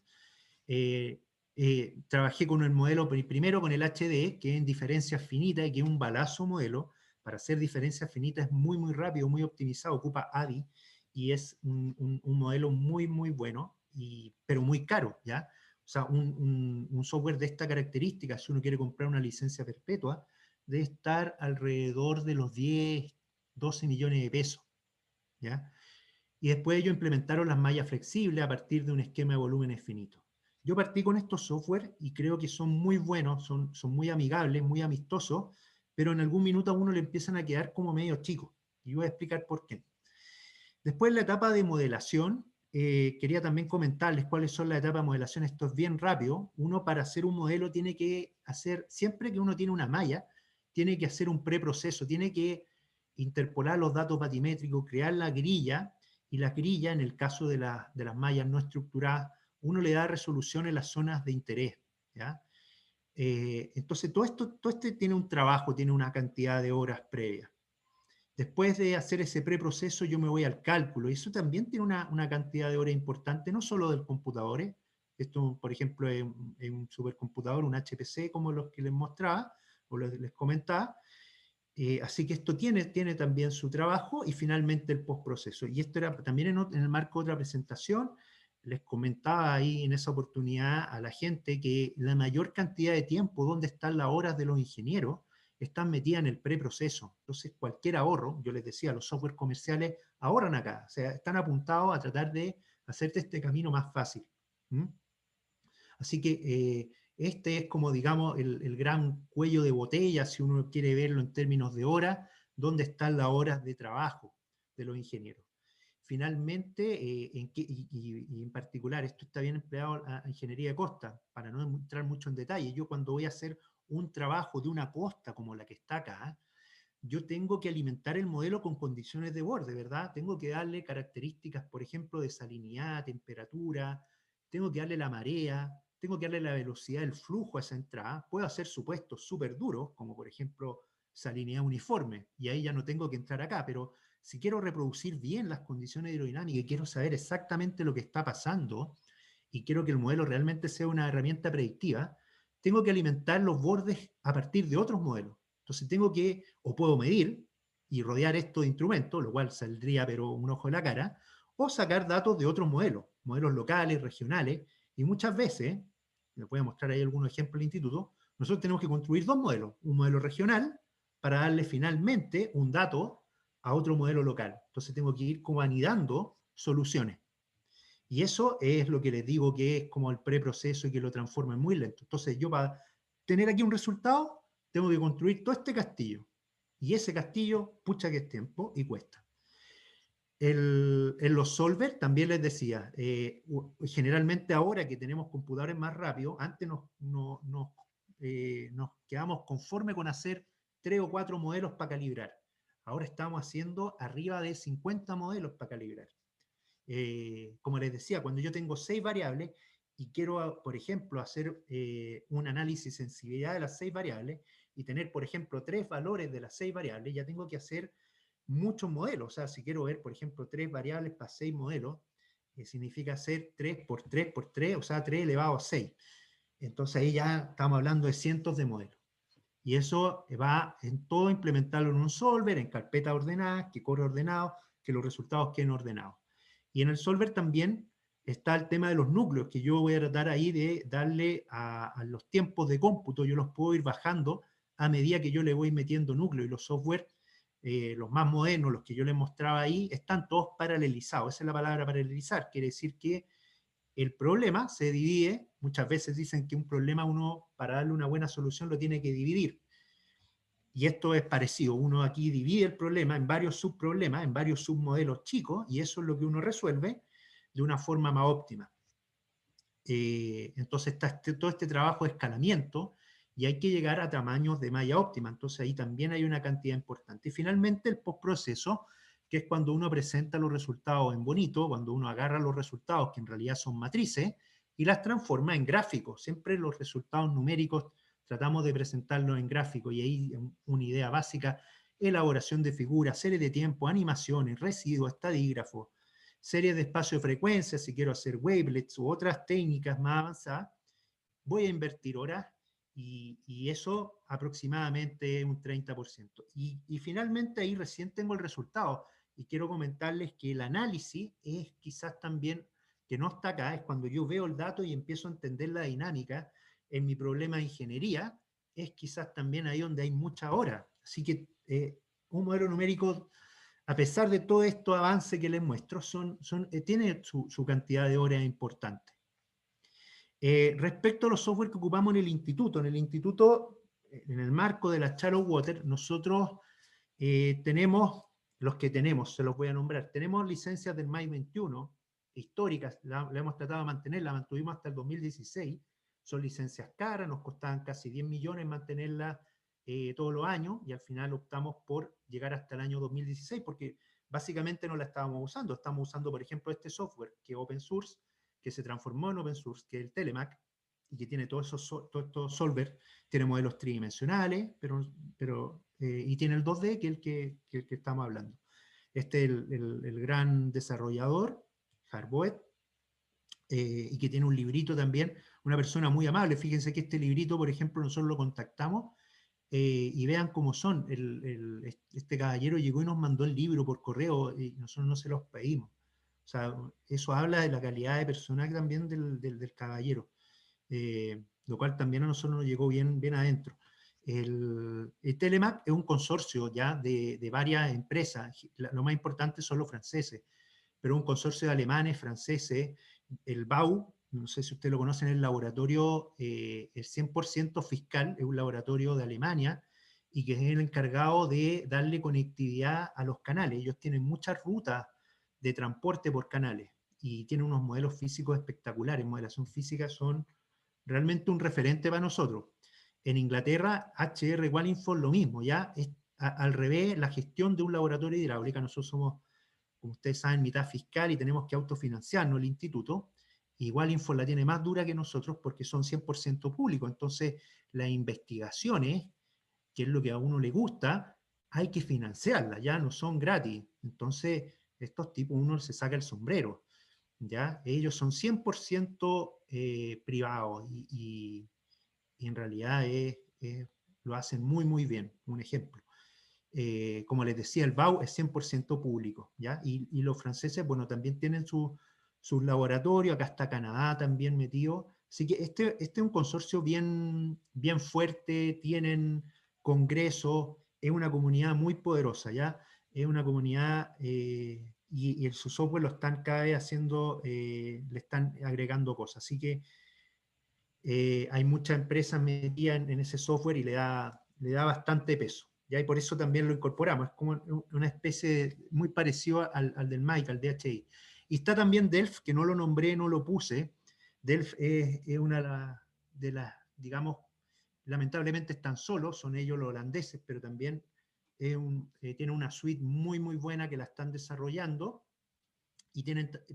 Trabajé con el modelo, primero con el HD, que es en diferencias finitas y que es un balazo modelo. Para hacer diferencias finitas es muy, muy rápido, muy optimizado, ocupa AVI, y es un modelo muy, muy bueno, pero muy caro, ¿ya? O sea, un software de esta característica, si uno quiere comprar una licencia perpetua, debe estar alrededor de los 10, 12 millones de pesos, ¿ya? Y después ellos implementaron las mallas flexibles a partir de un esquema de volúmenes finitos. Yo partí con estos software y creo que son muy buenos, son muy amigables, muy amistosos, pero en algún minuto a uno le empiezan a quedar como medio chicos. Y voy a explicar por qué. Después la etapa de modelación, quería también comentarles cuáles son las etapas de modelación. Esto es bien rápido. Uno para hacer un modelo tiene que hacer, siempre que uno tiene una malla, tiene que hacer un preproceso, tiene que interpolar los datos batimétricos, crear la grilla, y la grilla, en el caso de las mallas no estructuradas, uno le da resolución en las zonas de interés, ¿ya? Entonces todo este tiene un trabajo, tiene una cantidad de horas previas. Después de hacer ese preproceso, yo me voy al cálculo, y eso también tiene una cantidad de horas importante, no solo del computador. Esto, por ejemplo, es un supercomputador, un HPC, como los que les mostraba, o les comentaba. Así que esto tiene también su trabajo, y finalmente el postproceso. Y esto era también en el marco de otra presentación, les comentaba ahí en esa oportunidad a la gente que la mayor cantidad de tiempo, donde están las horas de los ingenieros, están metidas en el preproceso. Entonces, cualquier ahorro, yo les decía, los software comerciales ahorran acá, o sea, están apuntados a tratar de hacerte este camino más fácil. ¿Mm? Así que Este es como, digamos, el gran cuello de botella, si uno quiere verlo en términos de horas, donde están las horas de trabajo de los ingenieros. Finalmente, y en particular, esto está bien empleado a ingeniería de costa, para no entrar mucho en detalle. Yo cuando voy a hacer un trabajo de una costa como la que está acá, yo tengo que alimentar el modelo con condiciones de borde, ¿verdad? Tengo que darle características, por ejemplo, de salinidad, temperatura, tengo que darle la marea, tengo que darle la velocidad del flujo a esa entrada. Puedo hacer supuestos súper duros, como por ejemplo salinidad uniforme, y ahí ya no tengo que entrar acá, pero si quiero reproducir bien las condiciones hidrodinámicas y quiero saber exactamente lo que está pasando, y quiero que el modelo realmente sea una herramienta predictiva, tengo que alimentar los bordes a partir de otros modelos. Entonces tengo que, o puedo medir y rodear esto de instrumentos, lo cual saldría pero un ojo de la cara, o sacar datos de otros modelos, modelos locales, regionales, y muchas veces, les voy a mostrar ahí algunos ejemplos del instituto, nosotros tenemos que construir dos modelos, un modelo regional para darle finalmente un dato a otro modelo local. Entonces tengo que ir como anidando soluciones. Y eso es lo que les digo que es como el preproceso y que lo transforma en muy lento. Entonces yo para tener aquí un resultado, tengo que construir todo este castillo. Y ese castillo, pucha que es tiempo y cuesta. En los solvers también les decía, generalmente ahora que tenemos computadores más rápidos, antes nos quedamos conforme con hacer 3 o 4 modelos para calibrar. Ahora estamos haciendo arriba de 50 modelos para calibrar. Como les decía, cuando yo tengo 6 variables y quiero, por ejemplo, hacer un análisis de sensibilidad de las 6 variables y tener, por ejemplo, 3 valores de las 6 variables, ya tengo que hacer muchos modelos. O sea, si quiero ver, por ejemplo, 3 variables para 6 modelos, significa hacer 3 por 3 por 3, o sea, 3 elevado a 6. Entonces ahí ya estamos hablando de cientos de modelos. Y eso va en todo implementarlo en un solver, en carpetas ordenadas, que corre ordenado, que los resultados queden ordenados. Y en el solver también está el tema de los núcleos, que yo voy a tratar ahí de darle a los tiempos de cómputo, yo los puedo ir bajando a medida que yo le voy metiendo núcleos, y los software, los más modernos, los que yo les mostraba ahí, están todos paralelizados. Esa es la palabra paralelizar, quiere decir que el problema se divide, muchas veces dicen que un problema uno, para darle una buena solución, lo tiene que dividir. Y esto es parecido, uno aquí divide el problema en varios subproblemas, en varios submodelos chicos, y eso es lo que uno resuelve de una forma más óptima. Entonces está todo este trabajo de escalamiento, y hay que llegar a tamaños de malla óptima, entonces ahí también hay una cantidad importante. Y finalmente el postproceso, que es cuando uno presenta los resultados en bonito, cuando uno agarra los resultados, que en realidad son matrices, y las transforma en gráficos. Siempre los resultados numéricos tratamos de presentarlos en gráficos, y ahí una idea básica: elaboración de figuras, series de tiempo, animaciones, residuos, estadígrafos, series de espacio de frecuencia, si quiero hacer wavelets u otras técnicas más avanzadas, voy a invertir horas, y eso aproximadamente un 30%. Y finalmente ahí recién tengo el resultado, y quiero comentarles que el análisis es quizás también, que no está acá, es cuando yo veo el dato y empiezo a entender la dinámica en mi problema de ingeniería, es quizás también ahí donde hay mucha hora. Así que un modelo numérico, a pesar de todo esto avance que les muestro, tiene su cantidad de horas importante. Respecto a los software que ocupamos en el instituto, en el marco de la Shallow Water, nosotros tenemos los que tenemos, se los voy a nombrar. Tenemos licencias del MAI 21, históricas, la hemos tratado de mantener, la mantuvimos hasta el 2016. Son licencias caras, nos costaban casi 10 millones mantenerlas todos los años, y al final optamos por llegar hasta el año 2016, porque básicamente no la estábamos usando. Estamos usando, por ejemplo, este software que es open source, que se transformó en open source, que es el Telemac, y que tiene todos estos solvers, tiene modelos tridimensionales, y tiene el 2D, que es el que estamos hablando. Este es el gran desarrollador, Harboet, y que tiene un librito también, una persona muy amable. Fíjense que este librito, por ejemplo, nosotros lo contactamos, y vean cómo son. Este caballero llegó y nos mandó el libro por correo, y nosotros no se los pedimos. O sea, eso habla de la calidad de persona también del caballero, lo cual también a nosotros nos llegó bien, bien adentro. El Telemac es un consorcio ya de varias empresas, lo más importante son los franceses, pero un consorcio de alemanes, franceses, el BAU, no sé si ustedes lo conocen, el laboratorio, el 100% fiscal, es un laboratorio de Alemania, y que es el encargado de darle conectividad a los canales. Ellos tienen muchas rutas de transporte por canales, y tienen unos modelos físicos espectaculares. Modelación física son realmente un referente para nosotros. En Inglaterra, HR Wallingford lo mismo, ya es al revés la gestión de un laboratorio de hidráulica. Nosotros somos, como ustedes saben, mitad fiscal y tenemos que autofinanciarnos el instituto. Y Wallingford la tiene más dura que nosotros porque son 100% públicos. Entonces, las investigaciones, que es lo que a uno le gusta, hay que financiarlas, ya no son gratis. Entonces, estos tipos uno se saca el sombrero, ¿ya? Ellos son 100% privados, y en realidad lo hacen muy, muy bien. Un ejemplo. Como les decía, el BAU es 100% público, ¿ya? Y los franceses, bueno, también tienen sus laboratorios, acá está Canadá también metido. Así que este es un consorcio bien, bien fuerte, tienen congresos, es una comunidad muy poderosa, ¿ya? Es una comunidad, y su software lo están cada vez haciendo, le están agregando cosas. Así que hay muchas empresas metidas en ese software, y le da bastante peso, ¿ya? Y por eso también lo incorporamos. Es como una especie muy parecido al del Mike, al DHI. Y está también Delft, que no lo nombré, no lo puse. Delft es una de las, digamos, lamentablemente están solos, son ellos los holandeses, pero también tiene una suite muy, muy buena que la están desarrollando,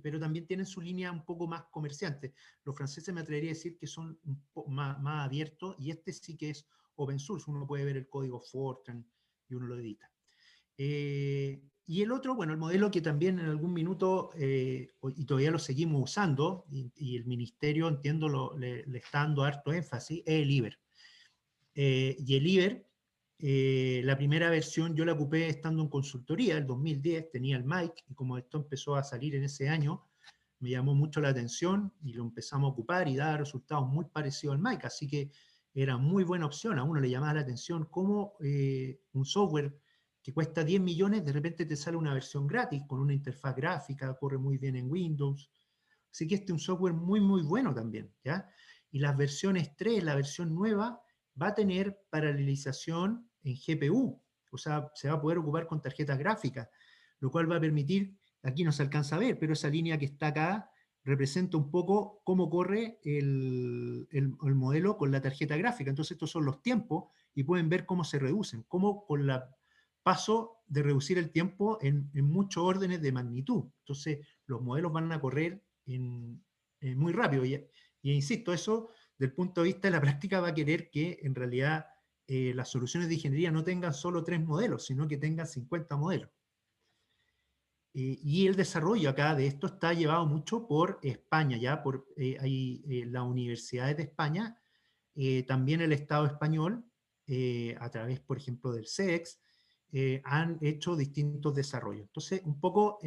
pero también tienen su línea un poco más comerciante. Los franceses me atrevería a decir que son un poco más abiertos, y este sí que es open source. Uno puede ver el código Fortran y uno lo edita. Y el otro, bueno, el modelo que también en algún minuto, y todavía lo seguimos usando, y el ministerio, entiendo, le está dando harto énfasis, es el IBER. Y el IBER, la primera versión yo la ocupé estando en consultoría, el 2010, tenía el MAIC, y como esto empezó a salir en ese año, me llamó mucho la atención y lo empezamos a ocupar, y daba resultados muy parecidos al MAIC, así que era muy buena opción. A uno le llamaba la atención cómo un software que cuesta 10 millones, de repente te sale una versión gratis con una interfaz gráfica, corre muy bien en Windows. Así que este es un software muy, muy bueno también, ¿ya? Y las versiones 3, la versión nueva, va a tener paralelización en GPU, o sea, se va a poder ocupar con tarjetas gráficas, lo cual va a permitir, aquí no se alcanza a ver, pero esa línea que está acá representa un poco cómo corre el modelo con la tarjeta gráfica. Entonces estos son los tiempos, y pueden ver cómo se reducen, cómo con la paso de reducir el tiempo en muchos órdenes de magnitud. Entonces los modelos van a correr muy rápido, y insisto, eso del punto de vista de la práctica va a querer que en realidad las soluciones de ingeniería no tengan solo 3 modelos, sino que tengan 50 modelos. Y el desarrollo acá de esto está llevado mucho por España, ya hay las universidades de España, también el Estado español, a través, por ejemplo, del CEEX, han hecho distintos desarrollos. Entonces, un poco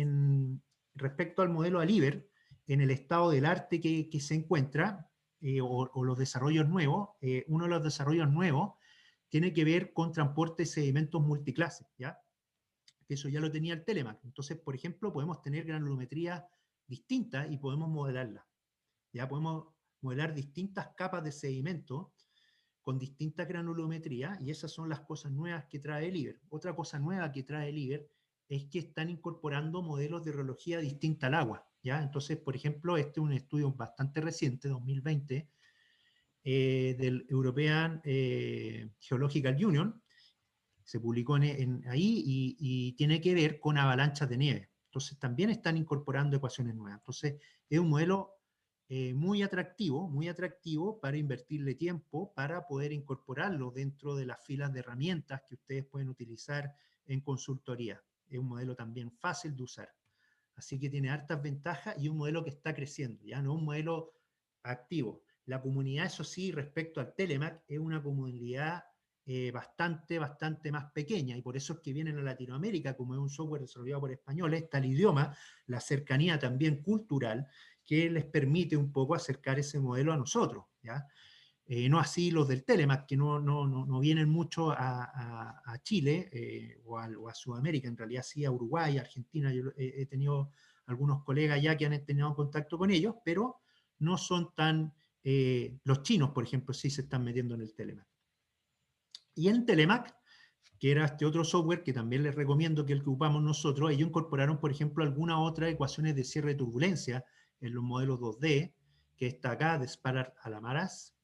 respecto al modelo Aliber, en el estado del arte que se encuentra, o los desarrollos nuevos, uno de los desarrollos nuevos tiene que ver con transporte de sedimentos multiclase, ¿ya? Que eso ya lo tenía el Telemac. Entonces, por ejemplo, podemos tener granulometrías distintas y podemos modelarlas. Ya podemos modelar distintas capas de sedimento con distintas granulometrías, y esas son las cosas nuevas que trae el IBER. Otra cosa nueva que trae el IBER es que están incorporando modelos de rheología distinta al agua, ¿ya? Entonces, por ejemplo, este es un estudio bastante reciente, 2020, del European Geological Union, se publicó ahí, y tiene que ver con avalanchas de nieve. Entonces también están incorporando ecuaciones nuevas. Entonces es un modelo muy atractivo para invertirle tiempo, para poder incorporarlo dentro de las filas de herramientas que ustedes pueden utilizar en consultoría. Es un modelo también fácil de usar. Así que tiene hartas ventajas, y un modelo que está creciendo, ya no un modelo activo. La comunidad, eso sí, respecto al Telemac, es una comunidad bastante más pequeña, y por eso es que vienen a Latinoamérica, como es un software desarrollado por españoles, está el idioma, la cercanía también cultural, que les permite un poco acercar ese modelo a nosotros, ¿ya? No así los del Telemac, que no vienen mucho a Chile, o a Sudamérica, en realidad sí a Uruguay, a Argentina. Yo he tenido algunos colegas ya que han tenido contacto con ellos, pero no son tan... los chinos, por ejemplo, sí se están metiendo en el Telemac. Y en Telemac, que era este otro software que también les recomiendo, que es el que ocupamos nosotros, ellos incorporaron, por ejemplo, algunas otras ecuaciones de cierre de turbulencia en los modelos 2D, que está acá, de Sparrard-Alamaraz.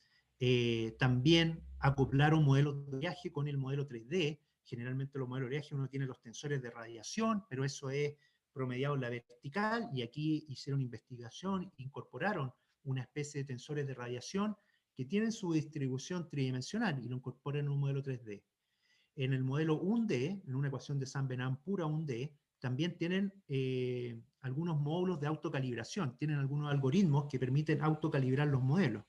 También acoplaron modelos de viaje con el modelo 3D. Generalmente los modelos de viaje uno tiene los tensores de radiación, pero eso es promediado en la vertical, y aquí hicieron investigación, incorporaron una especie de tensores de radiación que tienen su distribución tridimensional y lo incorporan en un modelo 3D. En el modelo 1D, en una ecuación de Saint-Venant pura 1D, también tienen algunos módulos de autocalibración, tienen algunos algoritmos que permiten autocalibrar los modelos,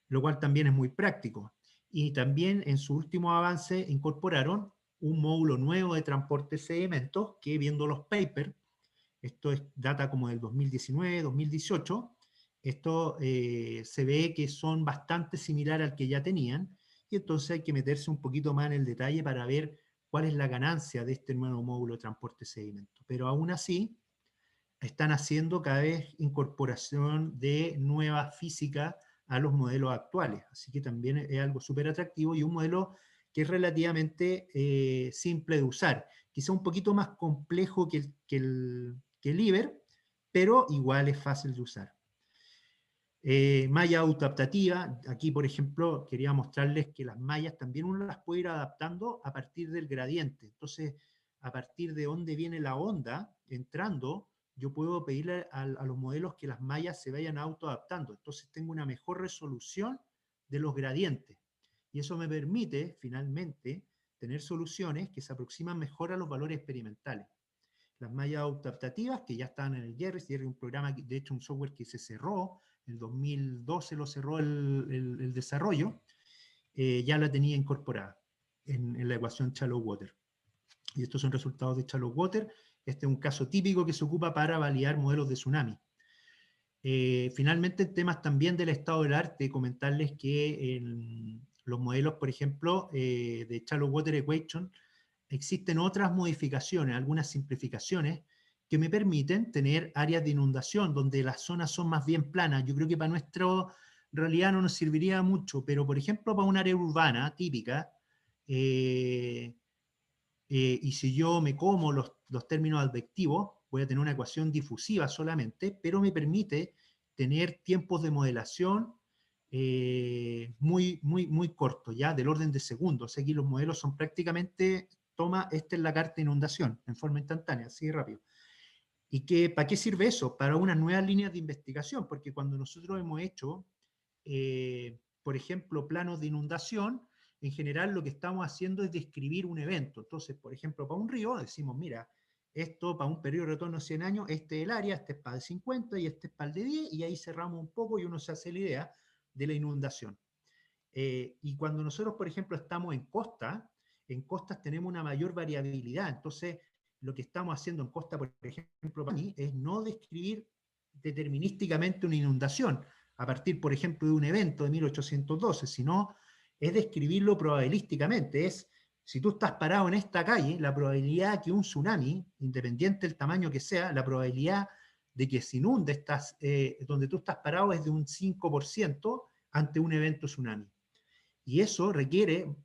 lo cual también es muy práctico. Y también en su último avance incorporaron un módulo nuevo de transporte de sedimentos que, viendo los papers, esto es data como del 2019, 2018, esto se ve que son bastante similares al que ya tenían, y entonces hay que meterse un poquito más en el detalle para ver cuál es la ganancia de este nuevo módulo de transporte de sedimentos. Pero aún así, están haciendo cada vez incorporación de nueva física a los modelos actuales, así que también es algo súper atractivo y un modelo que es relativamente simple de usar, quizá un poquito más complejo que el IBER, pero igual es fácil de usar. Malla autoadaptativa, aquí por ejemplo quería mostrarles que las mallas también uno las puede ir adaptando a partir del gradiente, entonces a partir de dónde viene la onda entrando, yo puedo pedirle a los modelos que las mallas se vayan autoadaptando, entonces tengo una mejor resolución de los gradientes, y eso me permite finalmente tener soluciones que se aproximan mejor a los valores experimentales. Las mallas autoadaptativas, que ya están en el JERRIS, y es un programa, de hecho un software que se cerró, en el 2012 lo cerró el desarrollo, ya la tenía incorporada en la ecuación Shallow Water. Y estos son resultados de Shallow Water. Este es un caso típico que se ocupa para validar modelos de tsunami. Finalmente, en temas también del estado del arte, comentarles que en los modelos, por ejemplo, de Shallow Water Equation, existen otras modificaciones, algunas simplificaciones, que me permiten tener áreas de inundación donde las zonas son más bien planas. Yo creo que para nuestra realidad no nos serviría mucho, pero por ejemplo para un área urbana típica, y si yo me como los términos advectivos, voy a tener una ecuación difusiva solamente, pero me permite tener tiempos de modelación muy cortos, ya del orden de segundos. Aquí los modelos son prácticamente, esta es la carta de inundación, en forma instantánea, así de rápido. ¿Y para qué sirve eso? Para unas nuevas líneas de investigación, porque cuando nosotros hemos hecho, por ejemplo, planos de inundación, en general lo que estamos haciendo es describir un evento. Entonces, por ejemplo, para un río decimos, mira, esto para un periodo de retorno de 100 años, este es el área, este es para el 50 y este es para el de 10, y ahí cerramos un poco y uno se hace la idea de la inundación. Y cuando nosotros, por ejemplo, estamos en costas tenemos una mayor variabilidad. Entonces, lo que estamos haciendo en costa, por ejemplo, para mí, es no describir determinísticamente una inundación a partir, por ejemplo, de un evento de 1812, sino es describirlo probabilísticamente. Es, si tú estás parado en esta calle, la probabilidad que un tsunami, independiente del tamaño que sea, la probabilidad de que se inunde donde tú estás parado es de un 5% ante un evento tsunami. Y eso requiere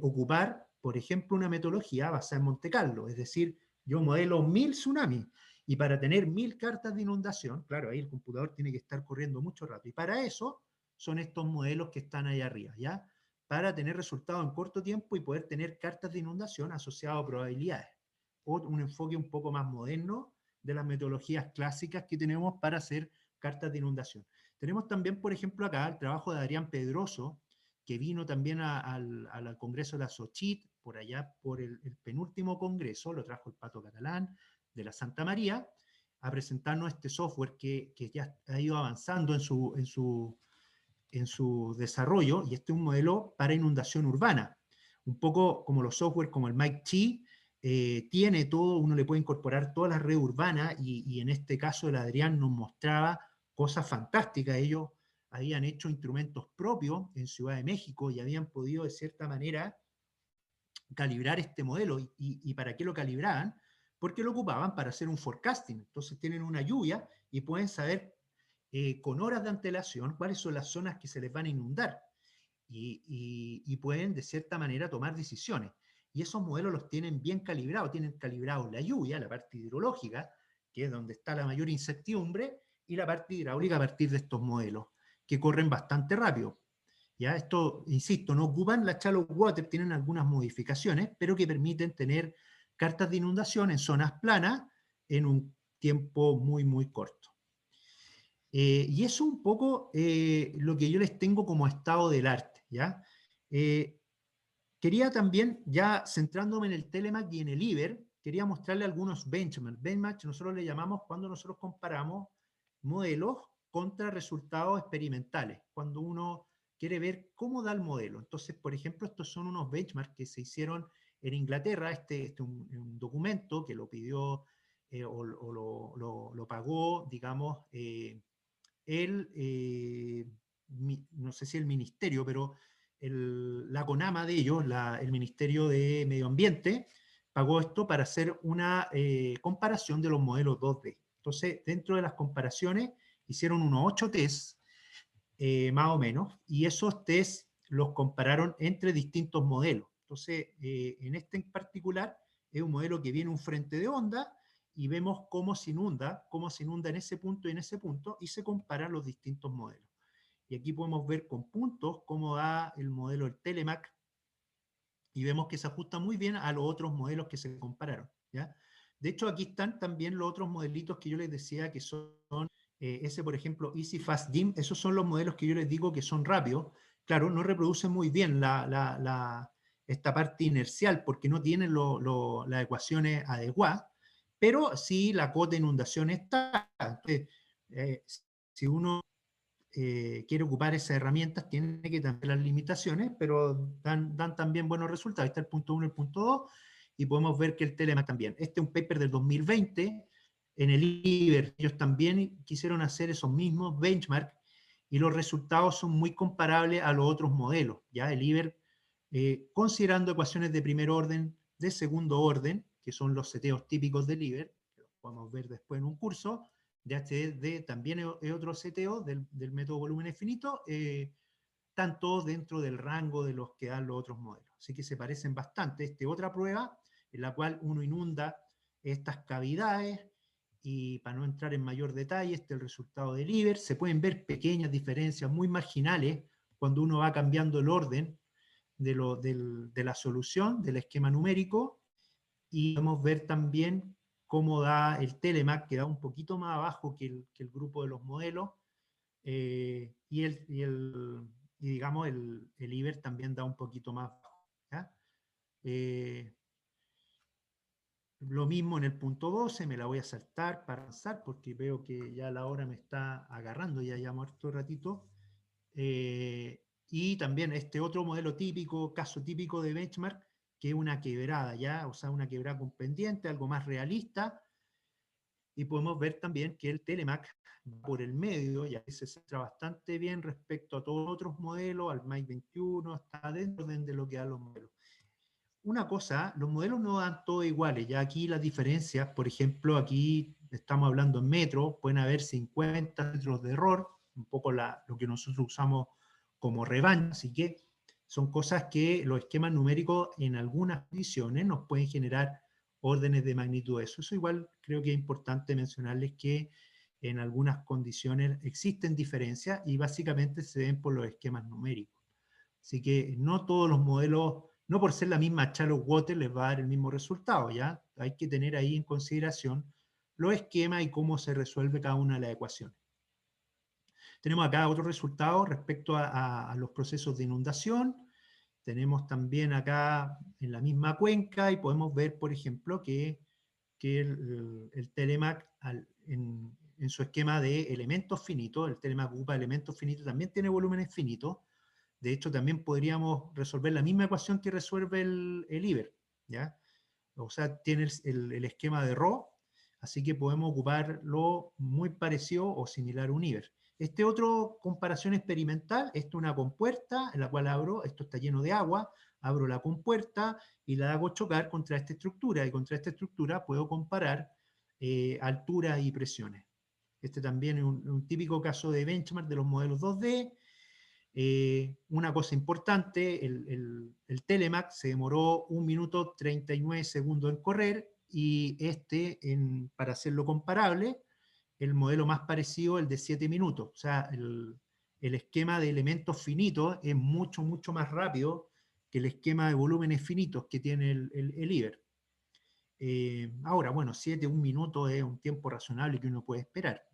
ocupar, por ejemplo, una metodología basada en Monte Carlo, es decir, yo modelo 1000 tsunamis, y para tener 1000 cartas de inundación, claro, ahí el computador tiene que estar corriendo mucho rato, y para eso son estos modelos que están ahí arriba, ¿ya? Para tener resultados en corto tiempo y poder tener cartas de inundación asociadas a probabilidades, o un enfoque un poco más moderno de las metodologías clásicas que tenemos para hacer cartas de inundación. Tenemos también, por ejemplo, acá el trabajo de Adrián Pedroso, que vino también al Congreso de la SOCHIT, por allá por el penúltimo congreso, lo trajo el Pato Catalán de la Santa María, a presentarnos este software que ya ha ido avanzando en su desarrollo, y este es un modelo para inundación urbana, un poco como los software como el Mike Chi, tiene todo, uno le puede incorporar toda la red urbana, y en este caso el Adrián nos mostraba cosas fantásticas. Ellos habían hecho instrumentos propios en Ciudad de México y habían podido de cierta manera calibrar este modelo. ¿Y para qué lo calibraban? Porque lo ocupaban para hacer un forecasting. Entonces tienen una lluvia y pueden saber con horas de antelación cuáles son las zonas que se les van a inundar y pueden de cierta manera tomar decisiones. Y esos modelos los tienen bien calibrados, tienen calibrados la lluvia, la parte hidrológica, que es donde está la mayor incertidumbre, y la parte hidráulica a partir de estos modelos, que corren bastante rápido. Ya esto, insisto, no ocupan la shallow water, tienen algunas modificaciones, pero que permiten tener cartas de inundación en zonas planas en un tiempo muy, muy corto. Y eso un poco lo que yo les tengo como estado del arte, ¿ya? Quería también, ya centrándome en el Telemac y en el IBER, quería mostrarle algunos benchmarks. Benchmarks nosotros le llamamos cuando nosotros comparamos modelos contra resultados experimentales, cuando uno quiere ver cómo da el modelo. Entonces, por ejemplo, estos son unos benchmarks que se hicieron en Inglaterra, un documento que lo pidió lo pagó, digamos, no sé si el ministerio, pero la CONAMA de ellos, el Ministerio de Medio Ambiente, pagó esto para hacer una comparación de los modelos 2D. Entonces, dentro de las comparaciones, hicieron unos 8 tests, más o menos, y esos tests los compararon entre distintos modelos. Entonces, en este en particular, es un modelo que viene un frente de onda, y vemos cómo se inunda en ese punto y en ese punto, y se comparan los distintos modelos. Y aquí podemos ver con puntos cómo da el modelo del Telemac, y vemos que se ajusta muy bien a los otros modelos que se compararon, ¿ya? De hecho, aquí están también los otros modelitos que yo les decía que son, ese por ejemplo, Easy Fast Dim, esos son los modelos que yo les digo que son rápidos. Claro, no reproducen muy bien esta parte inercial porque no tienen las ecuaciones adecuadas, pero sí la cota de inundación está. Entonces, si uno quiere ocupar esas herramientas, tiene que tener las limitaciones, pero dan también buenos resultados. Ahí está el punto 1 y el punto 2, y podemos ver que el Telemac también. Este es un paper del 2020, en el IBER ellos también quisieron hacer esos mismos benchmarks, y los resultados son muy comparables a los otros modelos. ¿Ya? El IBER, considerando ecuaciones de primer orden, de segundo orden, que son los seteos típicos del IBER, que los podemos ver después en un curso, de HDD también es otro seteo del método volumen infinito, tanto dentro del rango de los que dan los otros modelos. Así que se parecen bastante. Esta es otra prueba en la cual uno inunda estas cavidades, y para no entrar en mayor detalle, este es el resultado del IBER. Se pueden ver pequeñas diferencias muy marginales cuando uno va cambiando el orden de la solución, del esquema numérico, y podemos ver también cómo da el Telemac, que da un poquito más abajo que el grupo de los modelos, y digamos el IBER también da un poquito más abajo, ¿ya? Lo mismo en el punto 12, me la voy a saltar para avanzar porque veo que ya la hora me está agarrando, ya llevamos harto ratito. Y también este otro modelo típico, caso típico de benchmark, que es una quebrada, ¿ya? O sea, una quebrada con pendiente, algo más realista, y podemos ver también que el Telemac va por el medio, ya se centra bastante bien respecto a todos los otros modelos, al MAIC 21, está dentro de lo que dan los modelos. Una cosa, los modelos no dan todo iguales, ya aquí las diferencias, por ejemplo, aquí estamos hablando en metros, pueden haber 50 metros de error, un poco lo que nosotros usamos como rebaño, así que son cosas que los esquemas numéricos en algunas condiciones nos pueden generar órdenes de magnitud. Eso igual creo que es importante mencionarles que en algunas condiciones existen diferencias y básicamente se ven por los esquemas numéricos. Así que no todos los modelos, no por ser la misma shallow water les va a dar el mismo resultado, ¿ya? Hay que tener ahí en consideración los esquemas y cómo se resuelve cada una de las ecuaciones. Tenemos acá otro resultado respecto a los procesos de inundación. Tenemos también acá en la misma cuenca, y podemos ver, por ejemplo, que el Telemac en su esquema de elementos finitos, el Telemac ocupa elementos finitos, también tiene volúmenes finitos. De hecho, también podríamos resolver la misma ecuación que resuelve el IBER, ¿ya? O sea, tiene el esquema de Rho, así que podemos ocuparlo muy parecido o similar a un IBER. Este otro comparación experimental, esto es una compuerta en la cual abro, esto está lleno de agua, abro la compuerta y la hago chocar contra esta estructura, y contra esta estructura puedo comparar altura y presiones. Este también es un típico caso de benchmark de los modelos 2D. Una cosa importante, el Telemac se demoró 1 minuto 39 segundos en correr, y para hacerlo comparable, el modelo más parecido, el de 7 minutos. O sea, el esquema de elementos finitos es mucho, mucho más rápido que el esquema de volúmenes finitos que tiene el IBER. Ahora, bueno, 7, 1 minuto es un tiempo razonable que uno puede esperar.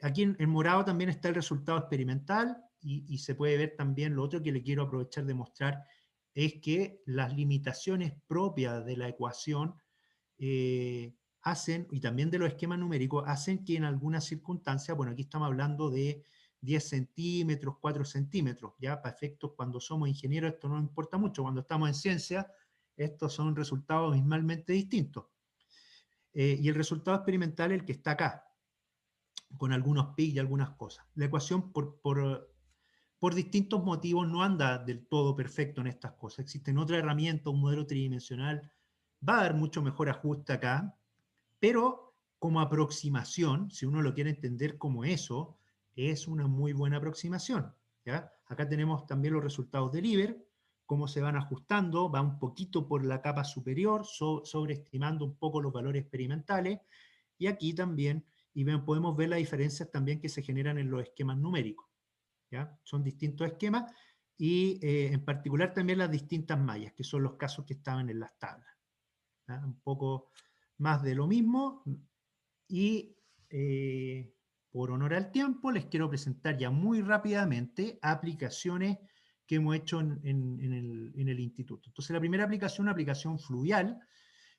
Aquí en morado también está el resultado experimental, y se puede ver también lo otro que le quiero aprovechar de mostrar, es que las limitaciones propias de la ecuación hacen, y también de los esquemas numéricos, hacen que en algunas circunstancias, bueno, aquí estamos hablando de 10 centímetros, 4 centímetros, ya para efectos cuando somos ingenieros esto no importa mucho, cuando estamos en ciencia estos son resultados abismalmente distintos. Y el resultado experimental es el que está acá, con algunos pi y algunas cosas. La ecuación por distintos motivos no anda del todo perfecto en estas cosas. Existen otras herramientas, un modelo tridimensional va a dar mucho mejor ajuste acá, pero como aproximación, si uno lo quiere entender como eso, es una muy buena aproximación, ¿ya? Acá tenemos también los resultados del IBER, cómo se van ajustando, va un poquito por la capa superior, sobreestimando un poco los valores experimentales, y aquí también podemos ver las diferencias también que se generan en los esquemas numéricos, ¿ya? Son distintos esquemas, y en particular también las distintas mallas, que son los casos que estaban en las tablas, ¿ya? Un poco más de lo mismo, y por honor al tiempo les quiero presentar ya muy rápidamente aplicaciones que hemos hecho en el instituto. Entonces la primera aplicación, una aplicación fluvial,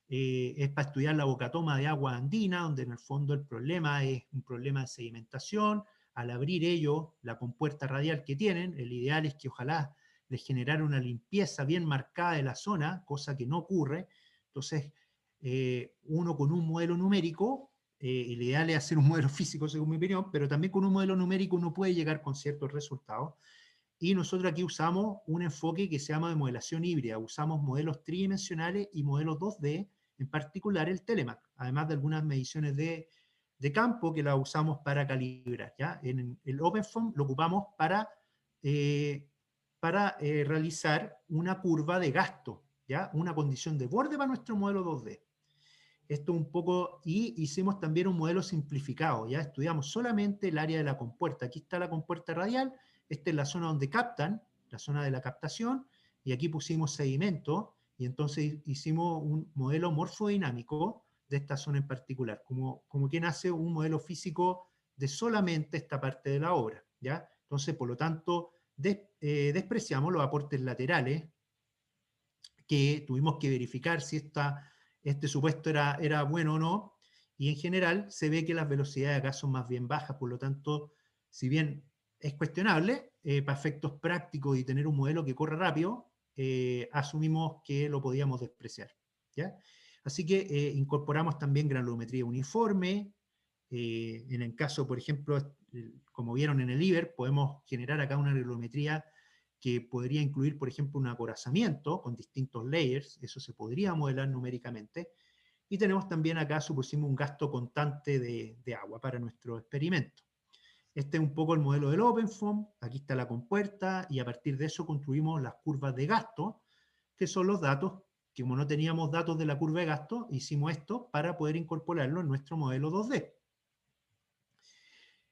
es para estudiar la bocatoma de agua andina, donde en el fondo el problema es un problema de sedimentación. Al abrir ellos la compuerta radial que tienen, el ideal es que ojalá les generara una limpieza bien marcada de la zona, cosa que no ocurre. Entonces, uno con un modelo numérico, el ideal es hacer un modelo físico según mi opinión, pero también con un modelo numérico uno puede llegar con ciertos resultados. Y nosotros aquí usamos un enfoque que se llama de modelación híbrida. Usamos modelos tridimensionales y modelos 2D, en particular el Telemac, además de algunas mediciones de campo que la usamos para calibrar, ¿ya? En el OpenFOAM lo ocupamos para realizar una curva de gasto, ¿ya? Una condición de borde para nuestro modelo 2D. Esto un poco, y hicimos también un modelo simplificado, ya estudiamos solamente el área de la compuerta. Aquí está la compuerta radial, esta es la zona donde captan, la zona de la captación, y aquí pusimos sedimento, y entonces hicimos un modelo morfodinámico de esta zona en particular, como quien hace un modelo físico de solamente esta parte de la obra, ¿ya? Entonces, por lo tanto, despreciamos los aportes laterales, que tuvimos que verificar si este supuesto era bueno o no, y en general se ve que las velocidades acá son más bien bajas, por lo tanto, si bien es cuestionable, para efectos prácticos y tener un modelo que corre rápido, asumimos que lo podíamos despreciar, ¿ya? Así que incorporamos también granulometría uniforme. En el caso, por ejemplo, como vieron en el IBER, podemos generar acá una granulometría que podría incluir, por ejemplo, un acorazamiento con distintos layers, eso se podría modelar numéricamente, y tenemos también acá, supusimos, un gasto constante de agua para nuestro experimento. Este es un poco el modelo del OpenFOAM, aquí está la compuerta, y a partir de eso construimos las curvas de gasto, que son los datos, que como no teníamos datos de la curva de gasto, hicimos esto para poder incorporarlo en nuestro modelo 2D.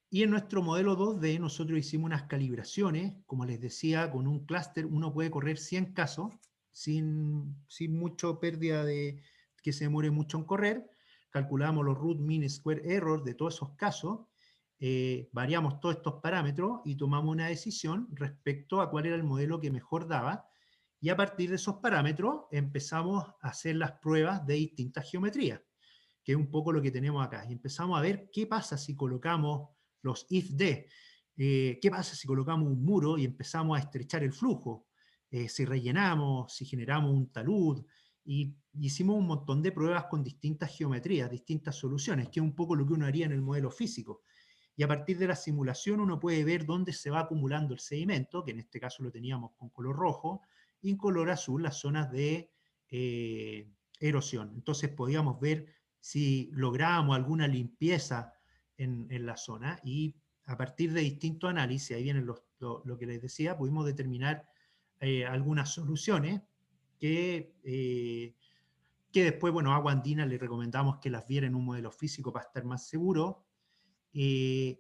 Y en nuestro modelo 2D nosotros hicimos unas calibraciones, como les decía, con un clúster uno puede correr 100 casos sin mucha pérdida que se demore mucho en correr. Calculamos los root mean square error de todos esos casos, variamos todos estos parámetros y tomamos una decisión respecto a cuál era el modelo que mejor daba, y a partir de esos parámetros empezamos a hacer las pruebas de distintas geometrías, que es un poco lo que tenemos acá. Y empezamos a ver qué pasa si colocamos los if-de. ¿Qué pasa si colocamos un muro y empezamos a estrechar el flujo? Si rellenamos, si generamos un talud, y hicimos un montón de pruebas con distintas geometrías, distintas soluciones, que es un poco lo que uno haría en el modelo físico. Y a partir de la simulación uno puede ver dónde se va acumulando el sedimento, que en este caso lo teníamos con color rojo, y en color azul las zonas de erosión. Entonces podíamos ver si lográbamos alguna limpieza en la zona, y a partir de distintos análisis, ahí viene lo que les decía, pudimos determinar algunas soluciones que después, bueno, a Agua Andina le recomendamos que las viera en un modelo físico para estar más seguro. Y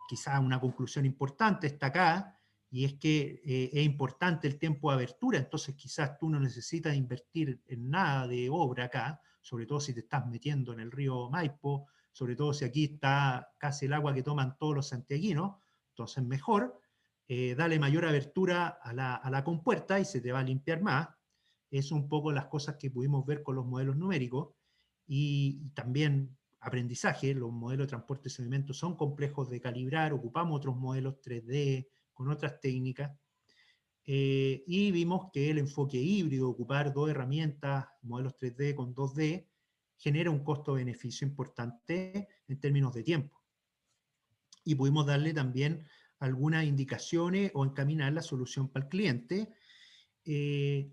quizá una conclusión importante está acá, y es que es importante el tiempo de abertura, entonces quizás tú no necesitas invertir en nada de obra acá, sobre todo si te estás metiendo en el río Maipo, sobre todo si aquí está casi el agua que toman todos los santiaguinos, entonces mejor, dale mayor abertura a la compuerta y se te va a limpiar más. Es un poco las cosas que pudimos ver con los modelos numéricos, y también aprendizaje. Los modelos de transporte de sedimentos son complejos de calibrar, ocupamos otros modelos 3D con otras técnicas, y vimos que el enfoque híbrido, ocupar dos herramientas, modelos 3D con 2D, genera un costo-beneficio importante en términos de tiempo. Y pudimos darle también algunas indicaciones o encaminar la solución para el cliente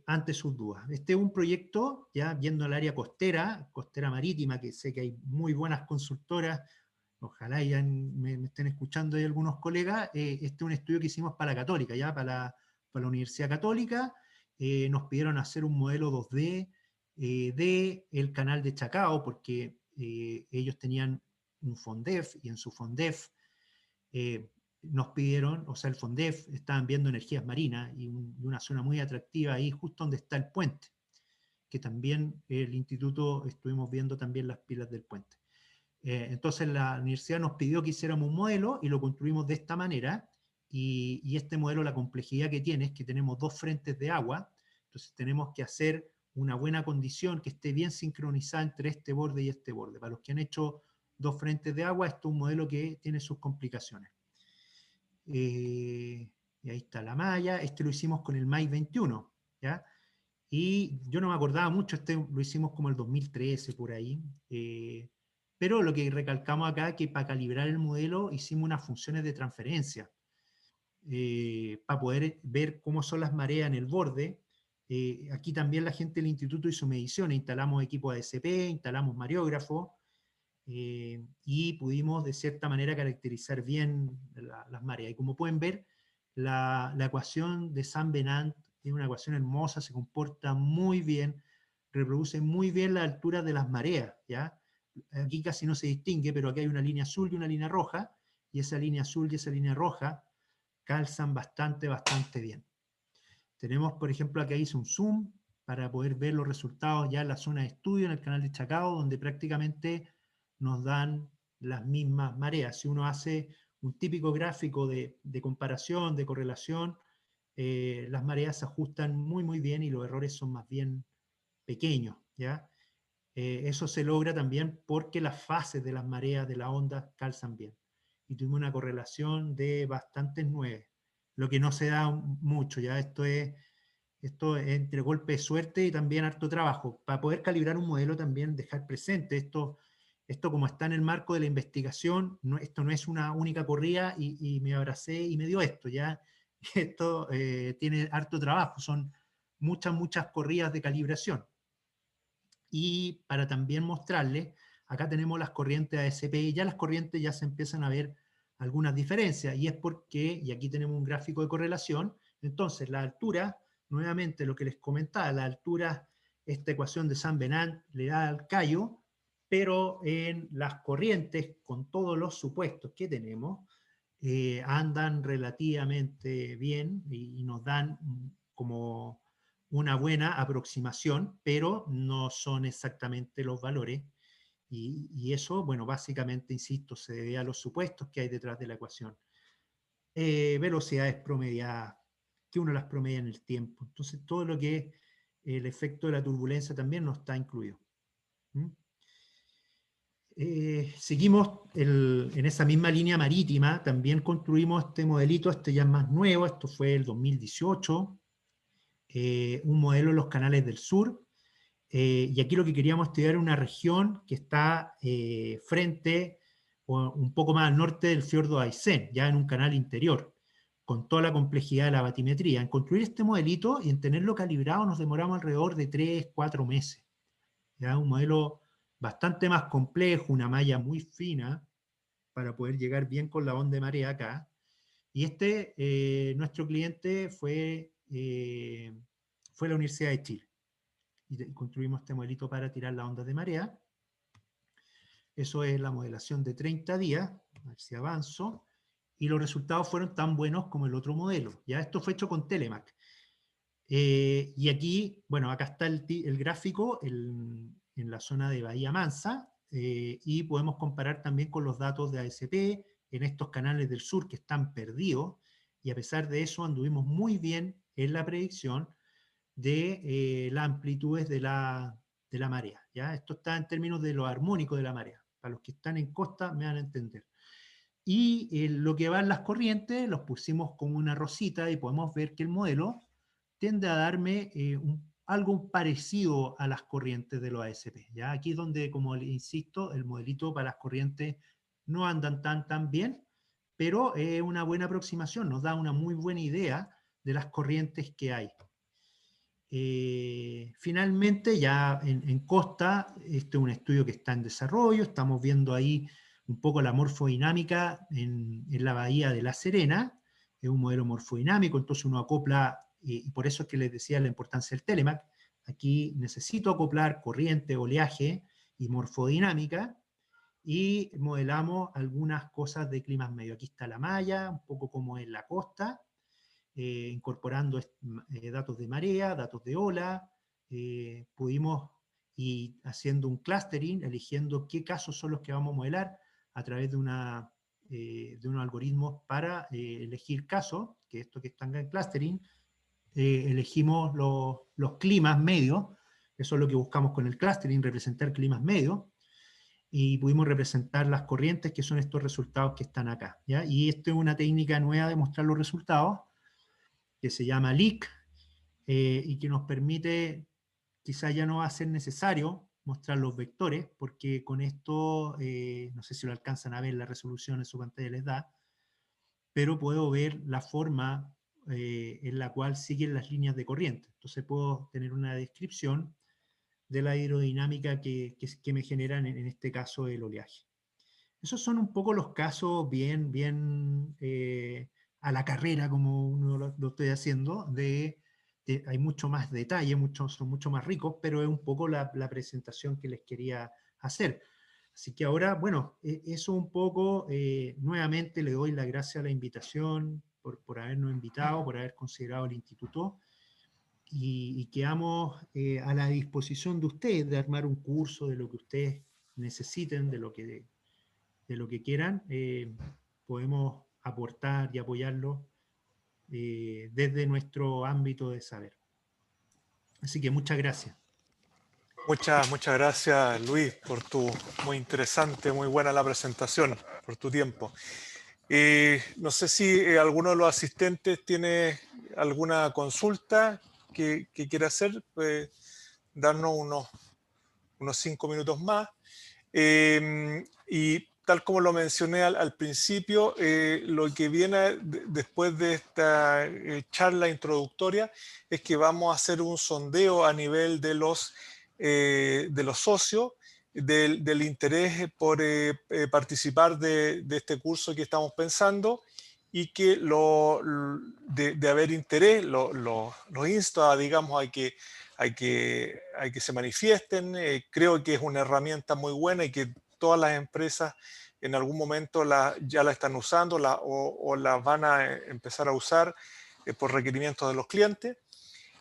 ante sus dudas. Este es un proyecto, ya viendo el área costera marítima, que sé que hay muy buenas consultoras, ojalá ya me estén escuchando ahí algunos colegas. Este es un estudio que hicimos para la Católica, ya para la Universidad Católica. Nos pidieron hacer un modelo 2D de el canal de Chacao, porque ellos tenían un FONDEF, y en su FONDEF nos pidieron, o sea, el FONDEF, estaban viendo energías marinas, y una zona muy atractiva ahí, justo donde está el puente, que también el instituto estuvimos viendo también las pilas del puente. Entonces la universidad nos pidió que hiciéramos un modelo, y lo construimos de esta manera, y este modelo, la complejidad que tiene es que tenemos dos frentes de agua, entonces tenemos que hacer una buena condición que esté bien sincronizada entre este borde y este borde. Para los que han hecho dos frentes de agua, esto es un modelo que tiene sus complicaciones. Y ahí está la malla. Este lo hicimos con el MAI 21, ¿ya? Y yo no me acordaba mucho, este lo hicimos como el 2013, por ahí. Pero lo que recalcamos acá es que para calibrar el modelo hicimos unas funciones de transferencia, para poder ver cómo son las mareas en el borde. Aquí también la gente del instituto hizo mediciones, instalamos equipo ASP, instalamos mariógrafo, y pudimos de cierta manera caracterizar bien las mareas. Y como pueden ver, la ecuación de San Venant es una ecuación hermosa, se comporta muy bien, reproduce muy bien la altura de las mareas, ¿ya? Aquí casi no se distingue, pero aquí hay una línea azul y una línea roja, y esa línea azul y esa línea roja calzan bastante bien. Tenemos, por ejemplo, acá hice un zoom para poder ver los resultados ya en la zona de estudio, en el canal de Chacao, donde prácticamente nos dan las mismas mareas. Si uno hace un típico gráfico de comparación, de correlación, las mareas se ajustan muy bien, y los errores son más bien pequeños, ¿ya? Eso se logra también porque las fases de las mareas de la onda calzan bien. Y tuvimos una correlación de bastantes 9, lo que no se da mucho, ¿ya? Esto es entre golpe de suerte y también harto trabajo. Para poder calibrar un modelo también dejar presente esto como está en el marco de la investigación, esto no es una única corrida y me abracé y me dio esto, ¿ya? Esto tiene harto trabajo, son muchas corridas de calibración. Y para también mostrarles, acá tenemos las corrientes ASP, y ya las corrientes ya se empiezan a ver algunas diferencias, y es porque, y aquí tenemos un gráfico de correlación, entonces la altura, nuevamente lo que les comentaba, la altura, esta ecuación de San Venant le da al callo, pero en las corrientes, con todos los supuestos que tenemos, andan relativamente bien, y nos dan como una buena aproximación, pero no son exactamente los valores, y eso, bueno, básicamente, insisto, se debe a los supuestos que hay detrás de la ecuación. Velocidades promediadas, que uno las promedia en el tiempo, entonces todo lo que es el efecto de la turbulencia también no está incluido. Seguimos en esa misma línea marítima, también construimos este modelito, este ya es más nuevo, esto fue el 2018, un modelo en los canales del sur, y aquí lo que queríamos estudiar era una región que está frente o un poco más al norte del fiordo de Aysén, ya en un canal interior, con toda la complejidad de la batimetría. En construir este modelito y en tenerlo calibrado nos demoramos alrededor de 3-4 meses. Ya un modelo bastante más complejo, una malla muy fina, para poder llegar bien con la onda de marea acá. Y nuestro cliente fue la Universidad de Chile. Y construimos este modelito para tirar la onda de marea. Eso es la modelación de 30 días. A ver si avanzo. Y los resultados fueron tan buenos como el otro modelo. Ya esto fue hecho con Telemac. Y aquí, bueno, acá está el gráfico en la zona de Bahía Mansa, y podemos comparar también con los datos de ASP en estos canales del sur que están perdidos, y a pesar de eso anduvimos muy bien en la predicción de las amplitudes de la marea. ¿Ya? Esto está en términos de lo armónico de la marea. Para los que están en costa me van a entender. Y lo que van las corrientes los pusimos como una rosita y podemos ver que el modelo tiende a darme algo parecido a las corrientes de los ASP. ¿Ya? Aquí es donde, como insisto, el modelito para las corrientes no andan tan bien, pero es una buena aproximación, nos da una muy buena idea de las corrientes que hay. Finalmente, ya en costa, este es un estudio que está en desarrollo, estamos viendo ahí un poco la morfodinámica en la bahía de La Serena, es un modelo morfodinámico, entonces uno acopla, y por eso es que les decía la importancia del Telemac, aquí necesito acoplar corriente, oleaje y morfodinámica, y modelamos algunas cosas de climas medio. Aquí está la malla, un poco como en la costa, incorporando datos de marea, datos de ola, pudimos, y haciendo un clustering, eligiendo qué casos son los que vamos a modelar a través de unos algoritmos para elegir casos, que esto que está en clustering, elegimos los climas medios, eso es lo que buscamos con el clustering, representar climas medios, y pudimos representar las corrientes, que son estos resultados que están acá, ¿ya? Y esto es una técnica nueva de mostrar los resultados, que se llama LEAK, y que nos permite, quizá ya no va a ser necesario mostrar los vectores, porque con esto, no sé si lo alcanzan a ver, la resolución en su pantalla les da, pero puedo ver la forma en la cual siguen las líneas de corriente. Entonces puedo tener una descripción de la aerodinámica que me generan, en este caso, el oleaje. Esos son un poco los casos bien a la carrera, como uno lo estoy haciendo, hay mucho más detalle, son mucho más ricos, pero es un poco la presentación que les quería hacer. Así que ahora, bueno, eso un poco, nuevamente le doy las gracias a la invitación, por habernos invitado, por haber considerado el instituto, y quedamos a la disposición de ustedes de armar un curso de lo que ustedes necesiten, de lo que quieran. Podemos aportar y apoyarlo desde nuestro ámbito de saber. Así que muchas gracias. Muchas gracias, Luis, por tu muy interesante, muy buena la presentación, por tu tiempo. No sé si alguno de los asistentes tiene alguna consulta que quiera hacer, darnos unos 5 minutos más. Y tal como lo mencioné al principio, lo que viene después de esta charla introductoria es que vamos a hacer un sondeo a nivel de los socios, del interés por participar de este curso que estamos pensando, y que de haber interés los insto, digamos, a que se manifiesten. Creo que es una herramienta muy buena y que todas las empresas en algún momento ya la están usando o la van a empezar a usar por requerimientos de los clientes,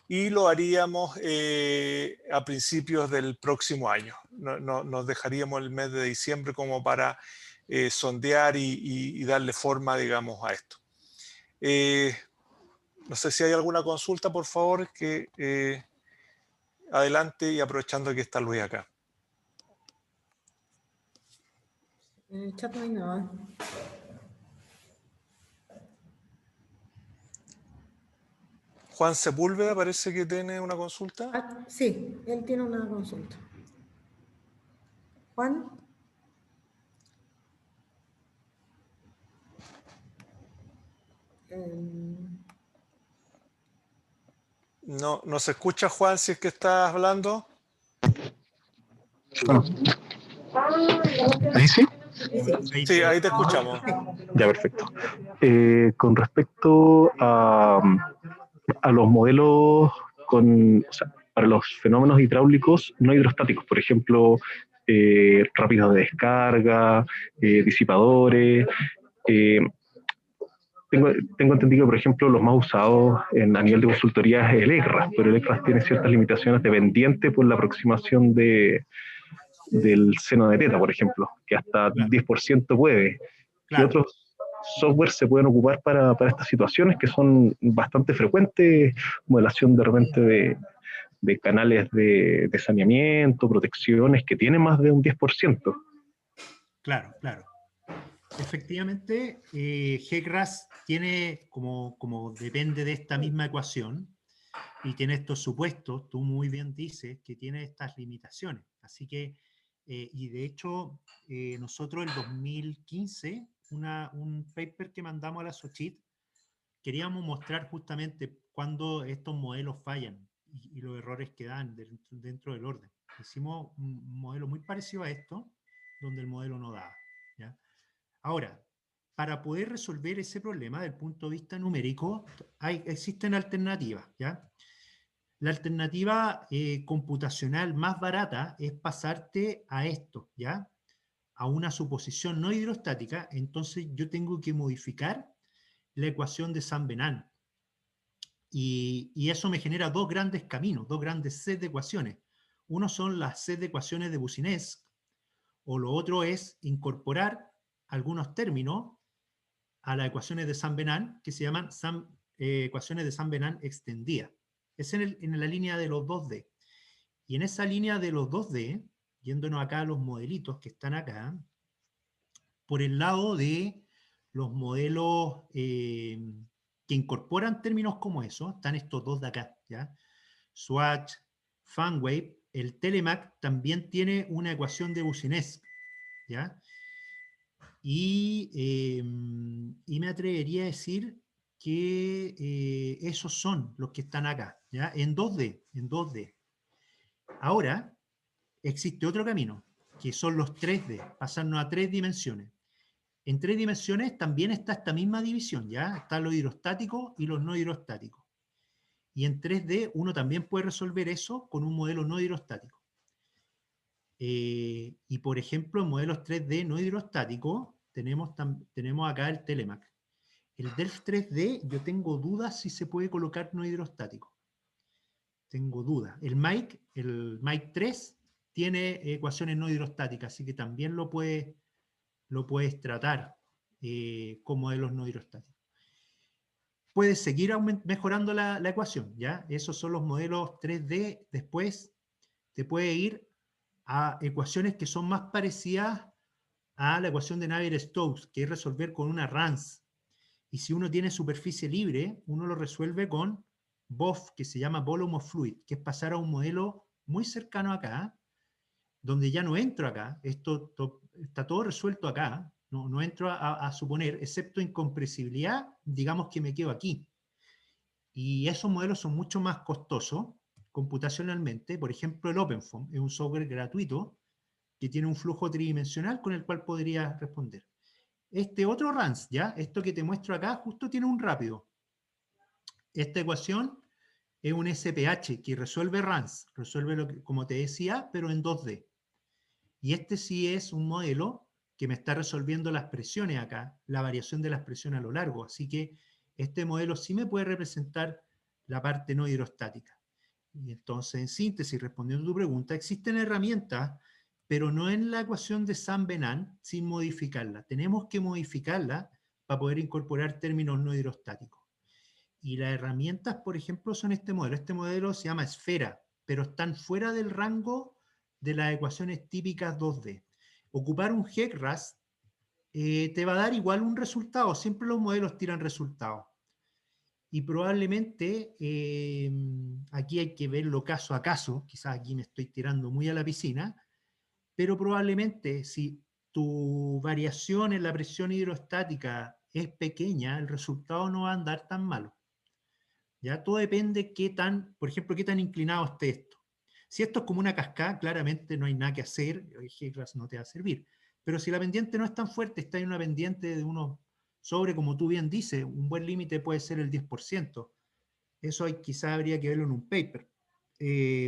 y lo haríamos a principios del próximo año. Nos dejaríamos el mes de diciembre como para sondear y darle forma, digamos, a esto. No sé si hay alguna consulta, por favor, que adelante, y aprovechando que está Luis acá. En el chat no hay nada. Juan Sepúlveda parece que tiene una consulta. Sí, él tiene una consulta. Juan. No se escucha, Juan, si es que estás hablando. ¿Ahí sí? Sí, ahí te escuchamos. Ya, perfecto. Con respecto a los modelos o sea, para los fenómenos hidráulicos no hidrostáticos, por ejemplo, rápidos de descarga, disipadores. eh, tengo entendido que, por ejemplo, los más usados a nivel de consultoría es el ECRAS, pero el ECRAS tiene ciertas limitaciones dependientes por la aproximación del seno de teta, por ejemplo, que hasta Claro, 10% puede. ¿Qué claro. otros software se pueden ocupar para estas situaciones que son bastante frecuentes? Modelación de repente de canales de saneamiento, protecciones que tienen más de un 10%. Claro, claro. Efectivamente, GECRAS tiene, como depende de esta misma ecuación, y tiene estos supuestos, tú muy bien dices, que tiene estas limitaciones. Así que, y de hecho, nosotros el 2015, un paper que mandamos a la SOCHIT, queríamos mostrar justamente cuando estos modelos fallan y los errores que dan dentro del orden. Hicimos un modelo muy parecido a esto, donde el modelo no daba, ¿ya? Ahora, para poder resolver ese problema desde el punto de vista numérico, existen alternativas, ¿ya? La alternativa computacional más barata es pasarte a esto, ¿ya? A una suposición no hidrostática. Entonces yo tengo que modificar la ecuación de Saint-Venant. Y eso me genera dos grandes caminos, dos grandes sets de ecuaciones. Uno son las sets de ecuaciones de Boussinesq, o lo otro es incorporar algunos términos a las ecuaciones de Saint-Venant, que se llaman ecuaciones de Saint-Venant extendidas. Es en la línea de los 2D. Y en esa línea de los 2D, yéndonos acá a los modelitos que están acá, por el lado de los modelos que incorporan términos como eso, están estos dos de acá, ¿ya? Swatch, Fanwave, el Telemac también tiene una ecuación de Boussinesq, ¿ya? Y me atrevería a decir que esos son los que están acá, ¿ya? En 2D, en 2D. Ahora, existe otro camino, que son los 3D, pasarnos a 3 dimensiones. En 3 dimensiones también está esta misma división, ¿ya? Están los hidrostáticos y los no hidrostáticos. Y en 3D uno también puede resolver eso con un modelo no hidrostático. Y por ejemplo, en modelos 3D no hidrostáticos tenemos acá el Telemac. El DELF 3D yo tengo dudas si se puede colocar no hidrostático. Tengo dudas. El Mike 3 tiene ecuaciones no hidrostáticas, así que también lo puedes tratar con modelos no hidrostáticos. Puedes seguir mejorando la ecuación, ¿ya? Esos son los modelos 3D. Después te puede ir a ecuaciones que son más parecidas a la ecuación de Navier-Stokes, que es resolver con una RANS. Y si uno tiene superficie libre, uno lo resuelve con BOF, que se llama Volume of Fluid, que es pasar a un modelo muy cercano acá, donde ya no entro acá, esto está todo resuelto acá, no entro a suponer, excepto incompresibilidad, digamos que me quedo aquí. Y esos modelos son mucho más costosos computacionalmente. Por ejemplo, el OpenFOAM es un software gratuito que tiene un flujo tridimensional con el cual podría responder. Este otro RANS, ¿ya? Esto que te muestro acá, justo tiene un rápido. Esta ecuación es un SPH que resuelve RANS, resuelve como te decía, pero en 2D. Y este sí es un modelo que me está resolviendo las presiones acá, la variación de las presiones a lo largo. Así que este modelo sí me puede representar la parte no hidrostática. Y entonces, en síntesis, respondiendo a tu pregunta, existen herramientas, pero no en la ecuación de Saint-Venant, sin modificarla. Tenemos que modificarla para poder incorporar términos no hidrostáticos. Y las herramientas, por ejemplo, son este modelo. Este modelo se llama esfera, pero están fuera del rango de las ecuaciones típicas 2D. Ocupar un GECRAS te va a dar igual un resultado. Siempre los modelos tiran resultados. Y probablemente aquí hay que verlo caso a caso. Quizás aquí me estoy tirando muy a la piscina, pero probablemente si tu variación en la presión hidrostática es pequeña, el resultado no va a andar tan malo. ¿Ya? Todo depende por ejemplo, qué tan inclinado esté esto. Si esto es como una cascada, claramente no hay nada que hacer, el GECRAS no te va a servir. Pero si la pendiente no es tan fuerte, está en una pendiente de unos sobre, como tú bien dices, un buen límite puede ser el 10%. Eso quizá habría que verlo en un paper.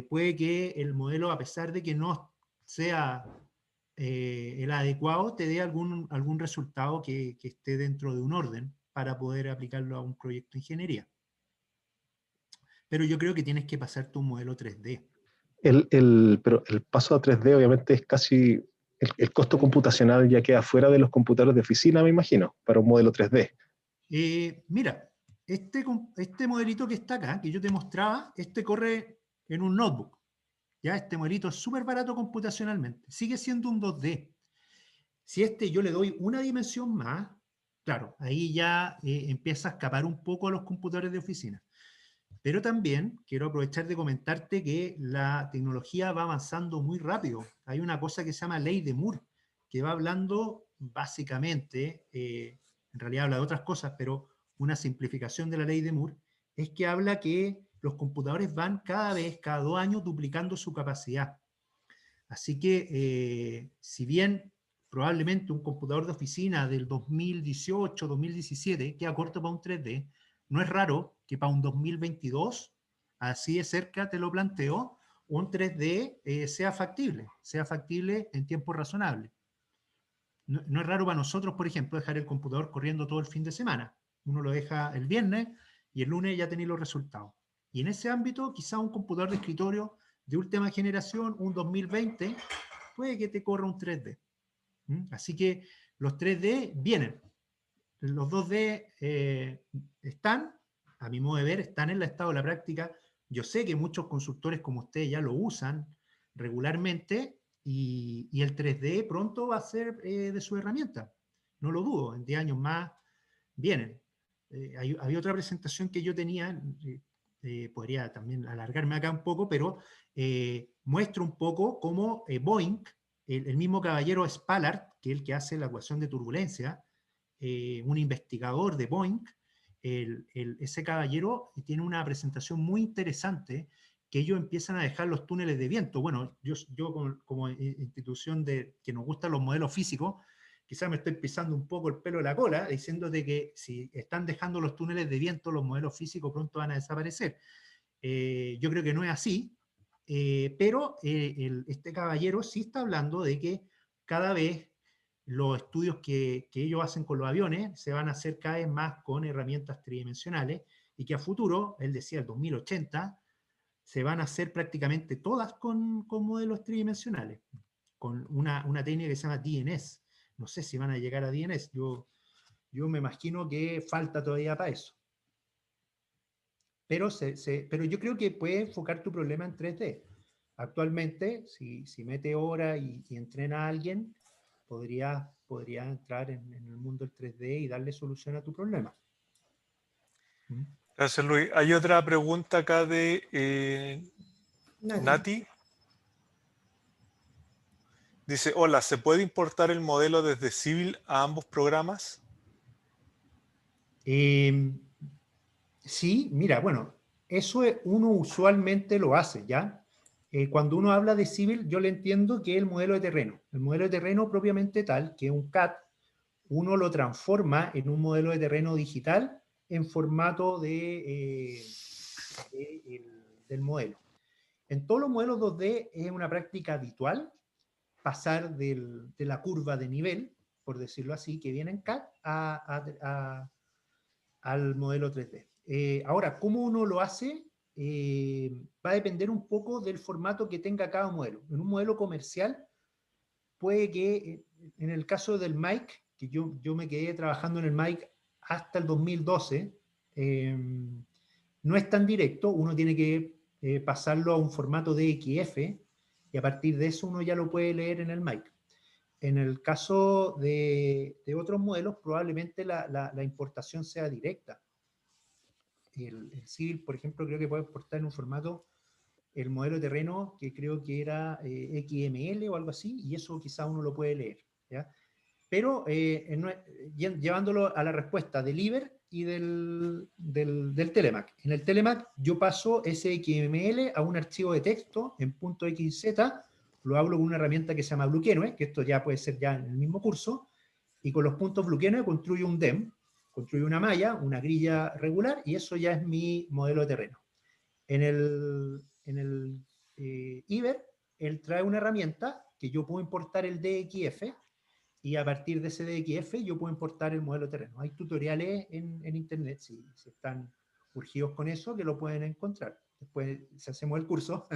Puede que el modelo, a pesar de que no sea el adecuado, te dé algún resultado que esté dentro de un orden para poder aplicarlo a un proyecto de ingeniería. Pero yo creo que tienes que pasar tu modelo 3D. Pero el paso a 3D obviamente es casi, el costo computacional ya queda fuera de los computadores de oficina, me imagino, para un modelo 3D. Mira, este modelito que está acá, que yo te mostraba, este corre en un notebook. ¿Ya? Este modelito es súper barato computacionalmente. Sigue siendo un 2D. Si yo le doy una dimensión más, claro, ahí ya empieza a escapar un poco a los computadores de oficina. Pero también quiero aprovechar de comentarte que la tecnología va avanzando muy rápido. Hay una cosa que se llama ley de Moore, que va hablando básicamente, en realidad habla de otras cosas, pero una simplificación de la ley de Moore es que habla que los computadores van cada 2 años, duplicando su capacidad. Así que, si bien probablemente un computador de oficina del 2018, 2017 queda corto para un 3D, no es raro que para un 2022, así de cerca te lo planteo, un 3D sea factible en tiempo razonable. No es raro para nosotros, por ejemplo, dejar el computador corriendo todo el fin de semana. Uno lo deja el viernes y el lunes ya tenéis los resultados. Y en ese ámbito, quizá un computador de escritorio de última generación, un 2020, puede que te corra un 3D. Así que los 3D vienen. Los 2D están, a mi modo de ver, están en el estado de la práctica. Yo sé que muchos consultores como ustedes ya lo usan regularmente y el 3D pronto va a ser de su herramienta. No lo dudo, en 10 años más vienen. Había otra presentación que yo tenía, podría también alargarme acá un poco, pero muestro un poco cómo Boeing, el mismo caballero Spallard, que es el que hace la ecuación de turbulencia, un investigador de Boeing, ese caballero tiene una presentación muy interesante que ellos empiezan a dejar los túneles de viento. Bueno, yo como institución que nos gustan los modelos físicos, quizás me estoy pisando un poco el pelo de la cola, diciéndote que si están dejando los túneles de viento, los modelos físicos pronto van a desaparecer. Yo creo que no es así, pero este caballero sí está hablando de que cada vez los estudios que ellos hacen con los aviones se van a hacer cada vez más con herramientas tridimensionales y que a futuro, él decía el 2080, se van a hacer prácticamente todas con modelos tridimensionales, con una técnica que se llama DNS. No sé si van a llegar a DNS, yo me imagino que falta todavía para eso. Pero yo creo que puedes enfocar tu problema en 3D. Actualmente, si mete horas y entrena a alguien, podría entrar en el mundo del 3D y darle solución a tu problema. Gracias, Luis. Hay otra pregunta acá de Nati. Dice, hola, ¿se puede importar el modelo desde Civil a ambos programas? Sí, mira, bueno, eso uno usualmente lo hace, ¿ya? Cuando uno habla de Civil, yo le entiendo que el modelo de terreno. El modelo de terreno propiamente tal, que es un CAD, uno lo transforma en un modelo de terreno digital en formato del modelo. En todos los modelos 2D es una práctica habitual pasar de la curva de nivel, por decirlo así, que viene en CAD al modelo 3D. Ahora, ¿cómo uno lo hace? Va a depender un poco del formato que tenga cada modelo. En un modelo comercial, puede que, en el caso del MAIC, que yo me quedé trabajando en el MAIC hasta el 2012, no es tan directo, uno tiene que pasarlo a un formato DXF y a partir de eso uno ya lo puede leer en el MAIC. En el caso de otros modelos, probablemente la importación sea directa. El Civil, por ejemplo, creo que puede exportar en un formato el modelo de terreno que creo que era XML o algo así, y eso quizá uno lo puede leer, ¿ya? Pero llevándolo a la respuesta del IBER y del Telemac. En el Telemac yo paso ese XML a un archivo de texto en .xz lo hablo con una herramienta que se llama Bluekenue, que esto ya puede ser ya en el mismo curso, y con los puntos Bluekenue construyo un DEM, construyo una malla, una grilla regular, y eso ya es mi modelo de terreno. En el IBER, él trae una herramienta que yo puedo importar el DXF, y a partir de ese DXF yo puedo importar el modelo de terreno. Hay tutoriales en internet, si están urgidos con eso, que lo pueden encontrar. Después, si hacemos el curso,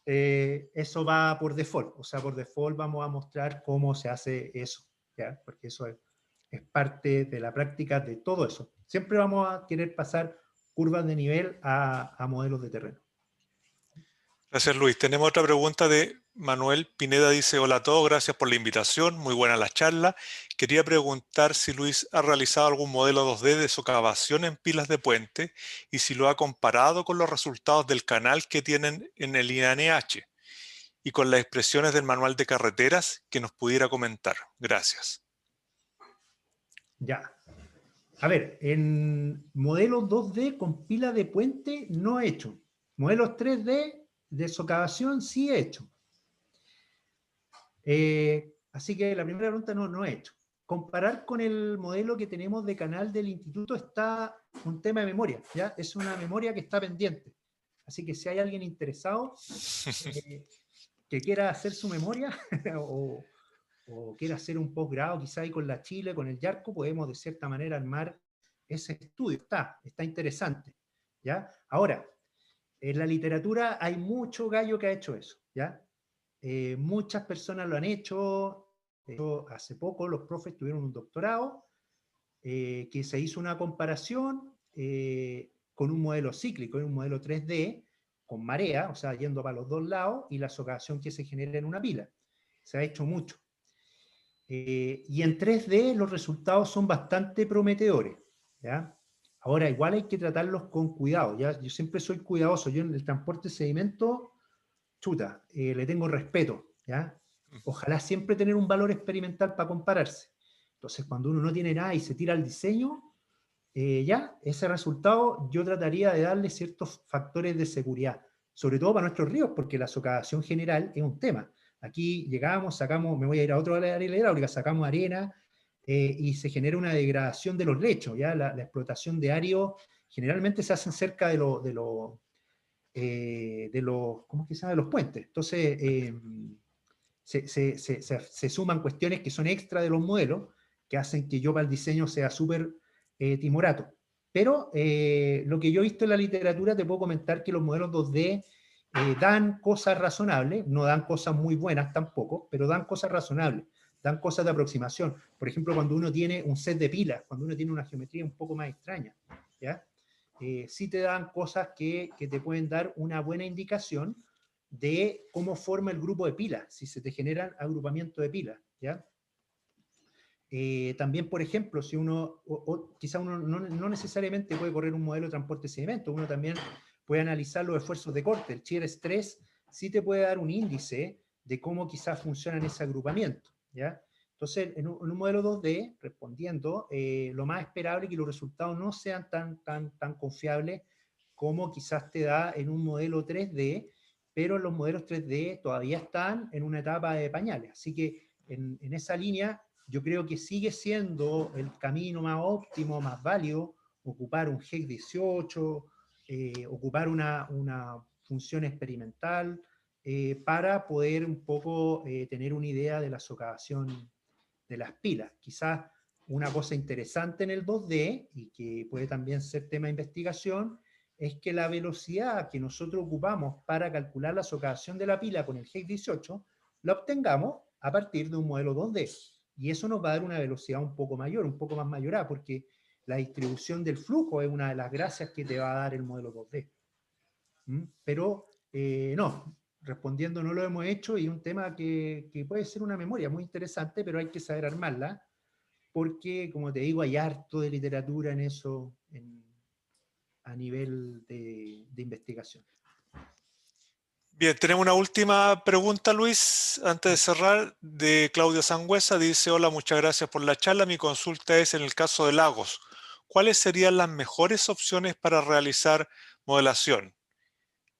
eso va por default. O sea, por default vamos a mostrar cómo se hace eso, ¿ya? Porque eso es parte de la práctica de todo eso. Siempre vamos a querer pasar curvas de nivel a modelos de terreno. Gracias, Luis. Tenemos otra pregunta de Manuel Pineda. Dice, hola a todos, gracias por la invitación, muy buena la charla. Quería preguntar si Luis ha realizado algún modelo 2D de socavación en pilas de puente y si lo ha comparado con los resultados del canal que tienen en el INH y con las expresiones del manual de carreteras que nos pudiera comentar. Gracias. Ya. A ver, en modelos 2D con pila de puente no he hecho. Modelos 3D de socavación sí he hecho. Así que la primera pregunta no he hecho. Comparar con el modelo que tenemos de canal del instituto está un tema de memoria, ¿ya? Es una memoria que está pendiente. Así que si hay alguien interesado que quiera hacer su memoria o quiera hacer un posgrado quizá ahí con la Chile, con el Yarco, podemos de cierta manera armar ese estudio. Está interesante, ¿ya? Ahora, en la literatura hay mucho gallo que ha hecho eso, ¿ya? Muchas personas lo han hecho. De hecho, hace poco los profes tuvieron un doctorado que se hizo una comparación con un modelo cíclico, un modelo 3D, con marea, o sea, yendo para los dos lados, y la socavación que se genera en una pila. Se ha hecho mucho. Y en 3D los resultados son bastante prometedores, ¿ya? Ahora, igual hay que tratarlos con cuidado, ¿ya? Yo siempre soy cuidadoso. Yo en el transporte de sedimento, chuta, le tengo respeto, ¿ya? Ojalá siempre tener un valor experimental para compararse. Entonces, cuando uno no tiene nada y se tira al diseño, ya, ese resultado yo trataría de darle ciertos factores de seguridad, sobre todo para nuestros ríos, porque la socavación general es un tema. Aquí llegamos, sacamos, me voy a ir a otro área hidráulica, sacamos arena y se genera una degradación de los lechos, ¿ya? La explotación de áreos generalmente se hacen cerca de los ¿cómo es que se llama? De los puentes. Entonces, se suman cuestiones que son extra de los modelos, que hacen que yo para el diseño sea súper timorato. Pero lo que yo he visto en la literatura, te puedo comentar que los modelos 2D dan cosas razonables, no dan cosas muy buenas tampoco, pero dan cosas razonables, dan cosas de aproximación. Por ejemplo, cuando uno tiene un set de pilas, cuando uno tiene una geometría un poco más extraña, ¿ya? Sí te dan cosas que te pueden dar una buena indicación de cómo forma el grupo de pilas, si se te generan agrupamientos de pilas, ¿ya? También, por ejemplo, si uno, quizá uno no necesariamente puede correr un modelo de transporte de sedimento, uno también puede analizar los esfuerzos de corte. El shear stress sí te puede dar un índice de cómo quizás funcionan ese agrupamiento, ¿ya? Entonces, en un modelo 2D, respondiendo, lo más esperable es que los resultados no sean tan confiables como quizás te da en un modelo 3D, pero los modelos 3D todavía están en una etapa de pañales. Así que en esa línea, yo creo que sigue siendo el camino más óptimo, más válido, ocupar un GEC 18, ocupar una función experimental, para poder un poco tener una idea de la socavación de las pilas. Quizás una cosa interesante en el 2D, y que puede también ser tema de investigación, es que la velocidad que nosotros ocupamos para calcular la socavación de la pila con el GEC 18, la obtengamos a partir de un modelo 2D. Y eso nos va a dar una velocidad un poco mayor, un poco más mayorada, porque la distribución del flujo es una de las gracias que te va a dar el modelo 2D. Pero no, respondiendo, no lo hemos hecho, y un tema que puede ser una memoria muy interesante, pero hay que saber armarla, porque, como te digo, hay harto de literatura en eso a nivel de investigación. Bien, tenemos una última pregunta, Luis, antes de cerrar, de Claudio Sangüesa. Dice, hola, muchas gracias por la charla. Mi consulta es, en el caso de lagos, ¿cuáles serían las mejores opciones para realizar modelación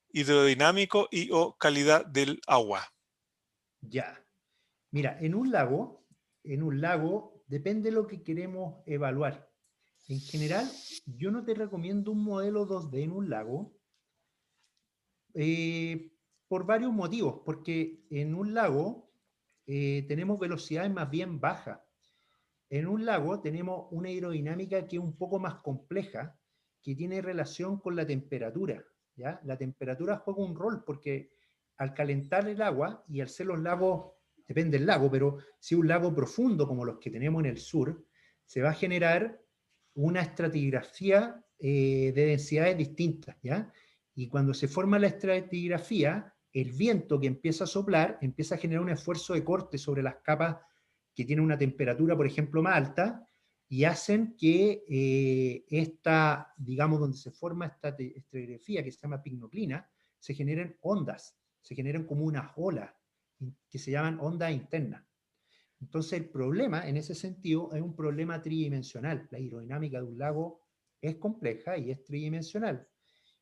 hidrodinámico y o calidad del agua? Ya. Mira, en un lago depende de lo que queremos evaluar. En general, yo no te recomiendo un modelo 2D en un lago por varios motivos, porque en un lago tenemos velocidades más bien bajas. En un lago tenemos una hidrodinámica que es un poco más compleja, que tiene relación con la temperatura, ¿ya? La temperatura juega un rol porque al calentar el agua, y al ser los lagos, depende del lago, pero si un lago profundo como los que tenemos en el sur, se va a generar una estratigrafía de densidades distintas, ¿ya? Y cuando se forma la estratigrafía, el viento que empieza a soplar empieza a generar un esfuerzo de corte sobre las capas que tienen una temperatura, por ejemplo, más alta, y hacen que esta, digamos, donde se forma esta estratigrafía que se llama pignoclina, se generen ondas, se generan como unas olas que se llaman ondas internas. Entonces el problema en ese sentido es un problema tridimensional. La hidrodinámica de un lago es compleja y es tridimensional.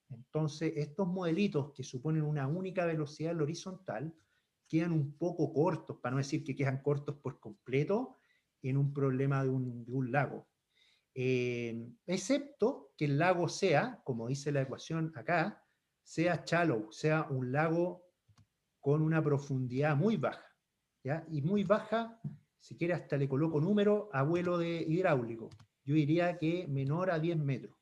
Entonces estos modelitos que suponen una única velocidad al horizontal quedan un poco cortos, para no decir que quedan cortos por completo en un problema de un lago. Excepto que el lago sea, como dice la ecuación acá, sea shallow, sea un lago con una profundidad muy baja, ¿ya? Y muy baja, si quiere hasta le coloco número a vuelo de hidráulico. Yo diría que menor a 10 metros.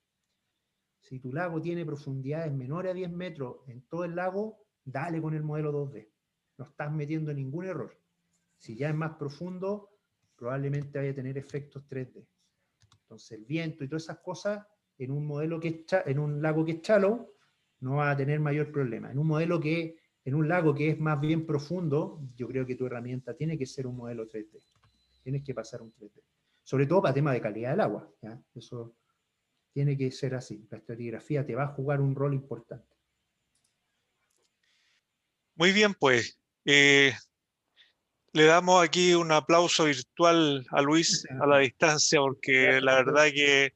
Si tu lago tiene profundidades menores a 10 metros en todo el lago, dale con el modelo 2D. No estás metiendo ningún error. Si ya es más profundo, probablemente vaya a tener efectos 3D. Entonces el viento y todas esas cosas en un modelo que en un lago que es shallow no va a tener mayor problema. En un lago que es más bien profundo, yo creo que tu herramienta tiene que ser un modelo 3D. Tienes que pasar un 3D. Sobre todo para temas de calidad del agua, ¿ya? Eso tiene que ser así. La estratigrafía te va a jugar un rol importante. Muy bien, pues. Le damos aquí un aplauso virtual a Luis a la distancia, porque la verdad que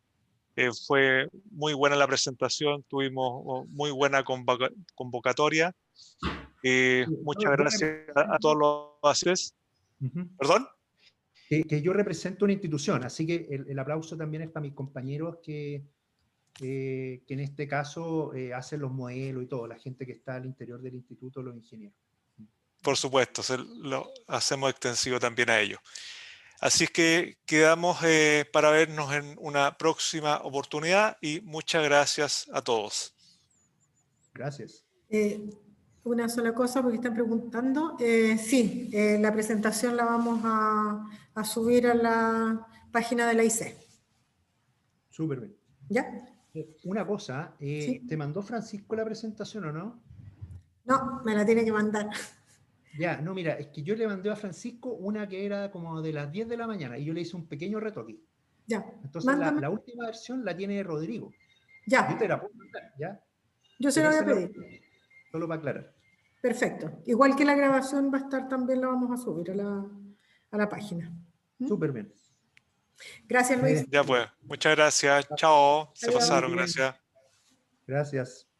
fue muy buena la presentación, tuvimos muy buena convocatoria. Muchas Yo gracias a todos los asesores. ¿Perdón? Que yo represento una institución, así que el aplauso también es para mis compañeros que en este caso hacen los modelos y todo, la gente que está al interior del instituto, los ingenieros. Por supuesto, lo hacemos extensivo también a ellos. Así es que quedamos para vernos en una próxima oportunidad y muchas gracias a todos. Gracias. Una sola cosa porque están preguntando. Sí, la presentación la vamos a subir a la página de la IC. Súper bien. ¿Ya? Una cosa, Sí. ¿te mandó Francisco la presentación o no? No, me la tiene que mandar. Ya, no, mira, es que yo le mandé a Francisco una que era como de las 10 de la mañana y yo le hice un pequeño retoque. Ya, Entonces mándame. la última versión la tiene Rodrigo. Ya. Yo te la puedo mandar, ¿ya? Yo se Pero lo voy esa a es pedir. solo para aclarar. Perfecto. Igual que la grabación va a estar, también la vamos a subir a la página. Súper bien. Gracias, Luis. Ya pues, muchas gracias. Chao. Se Adiós. pasaron, Bien. gracias. Gracias.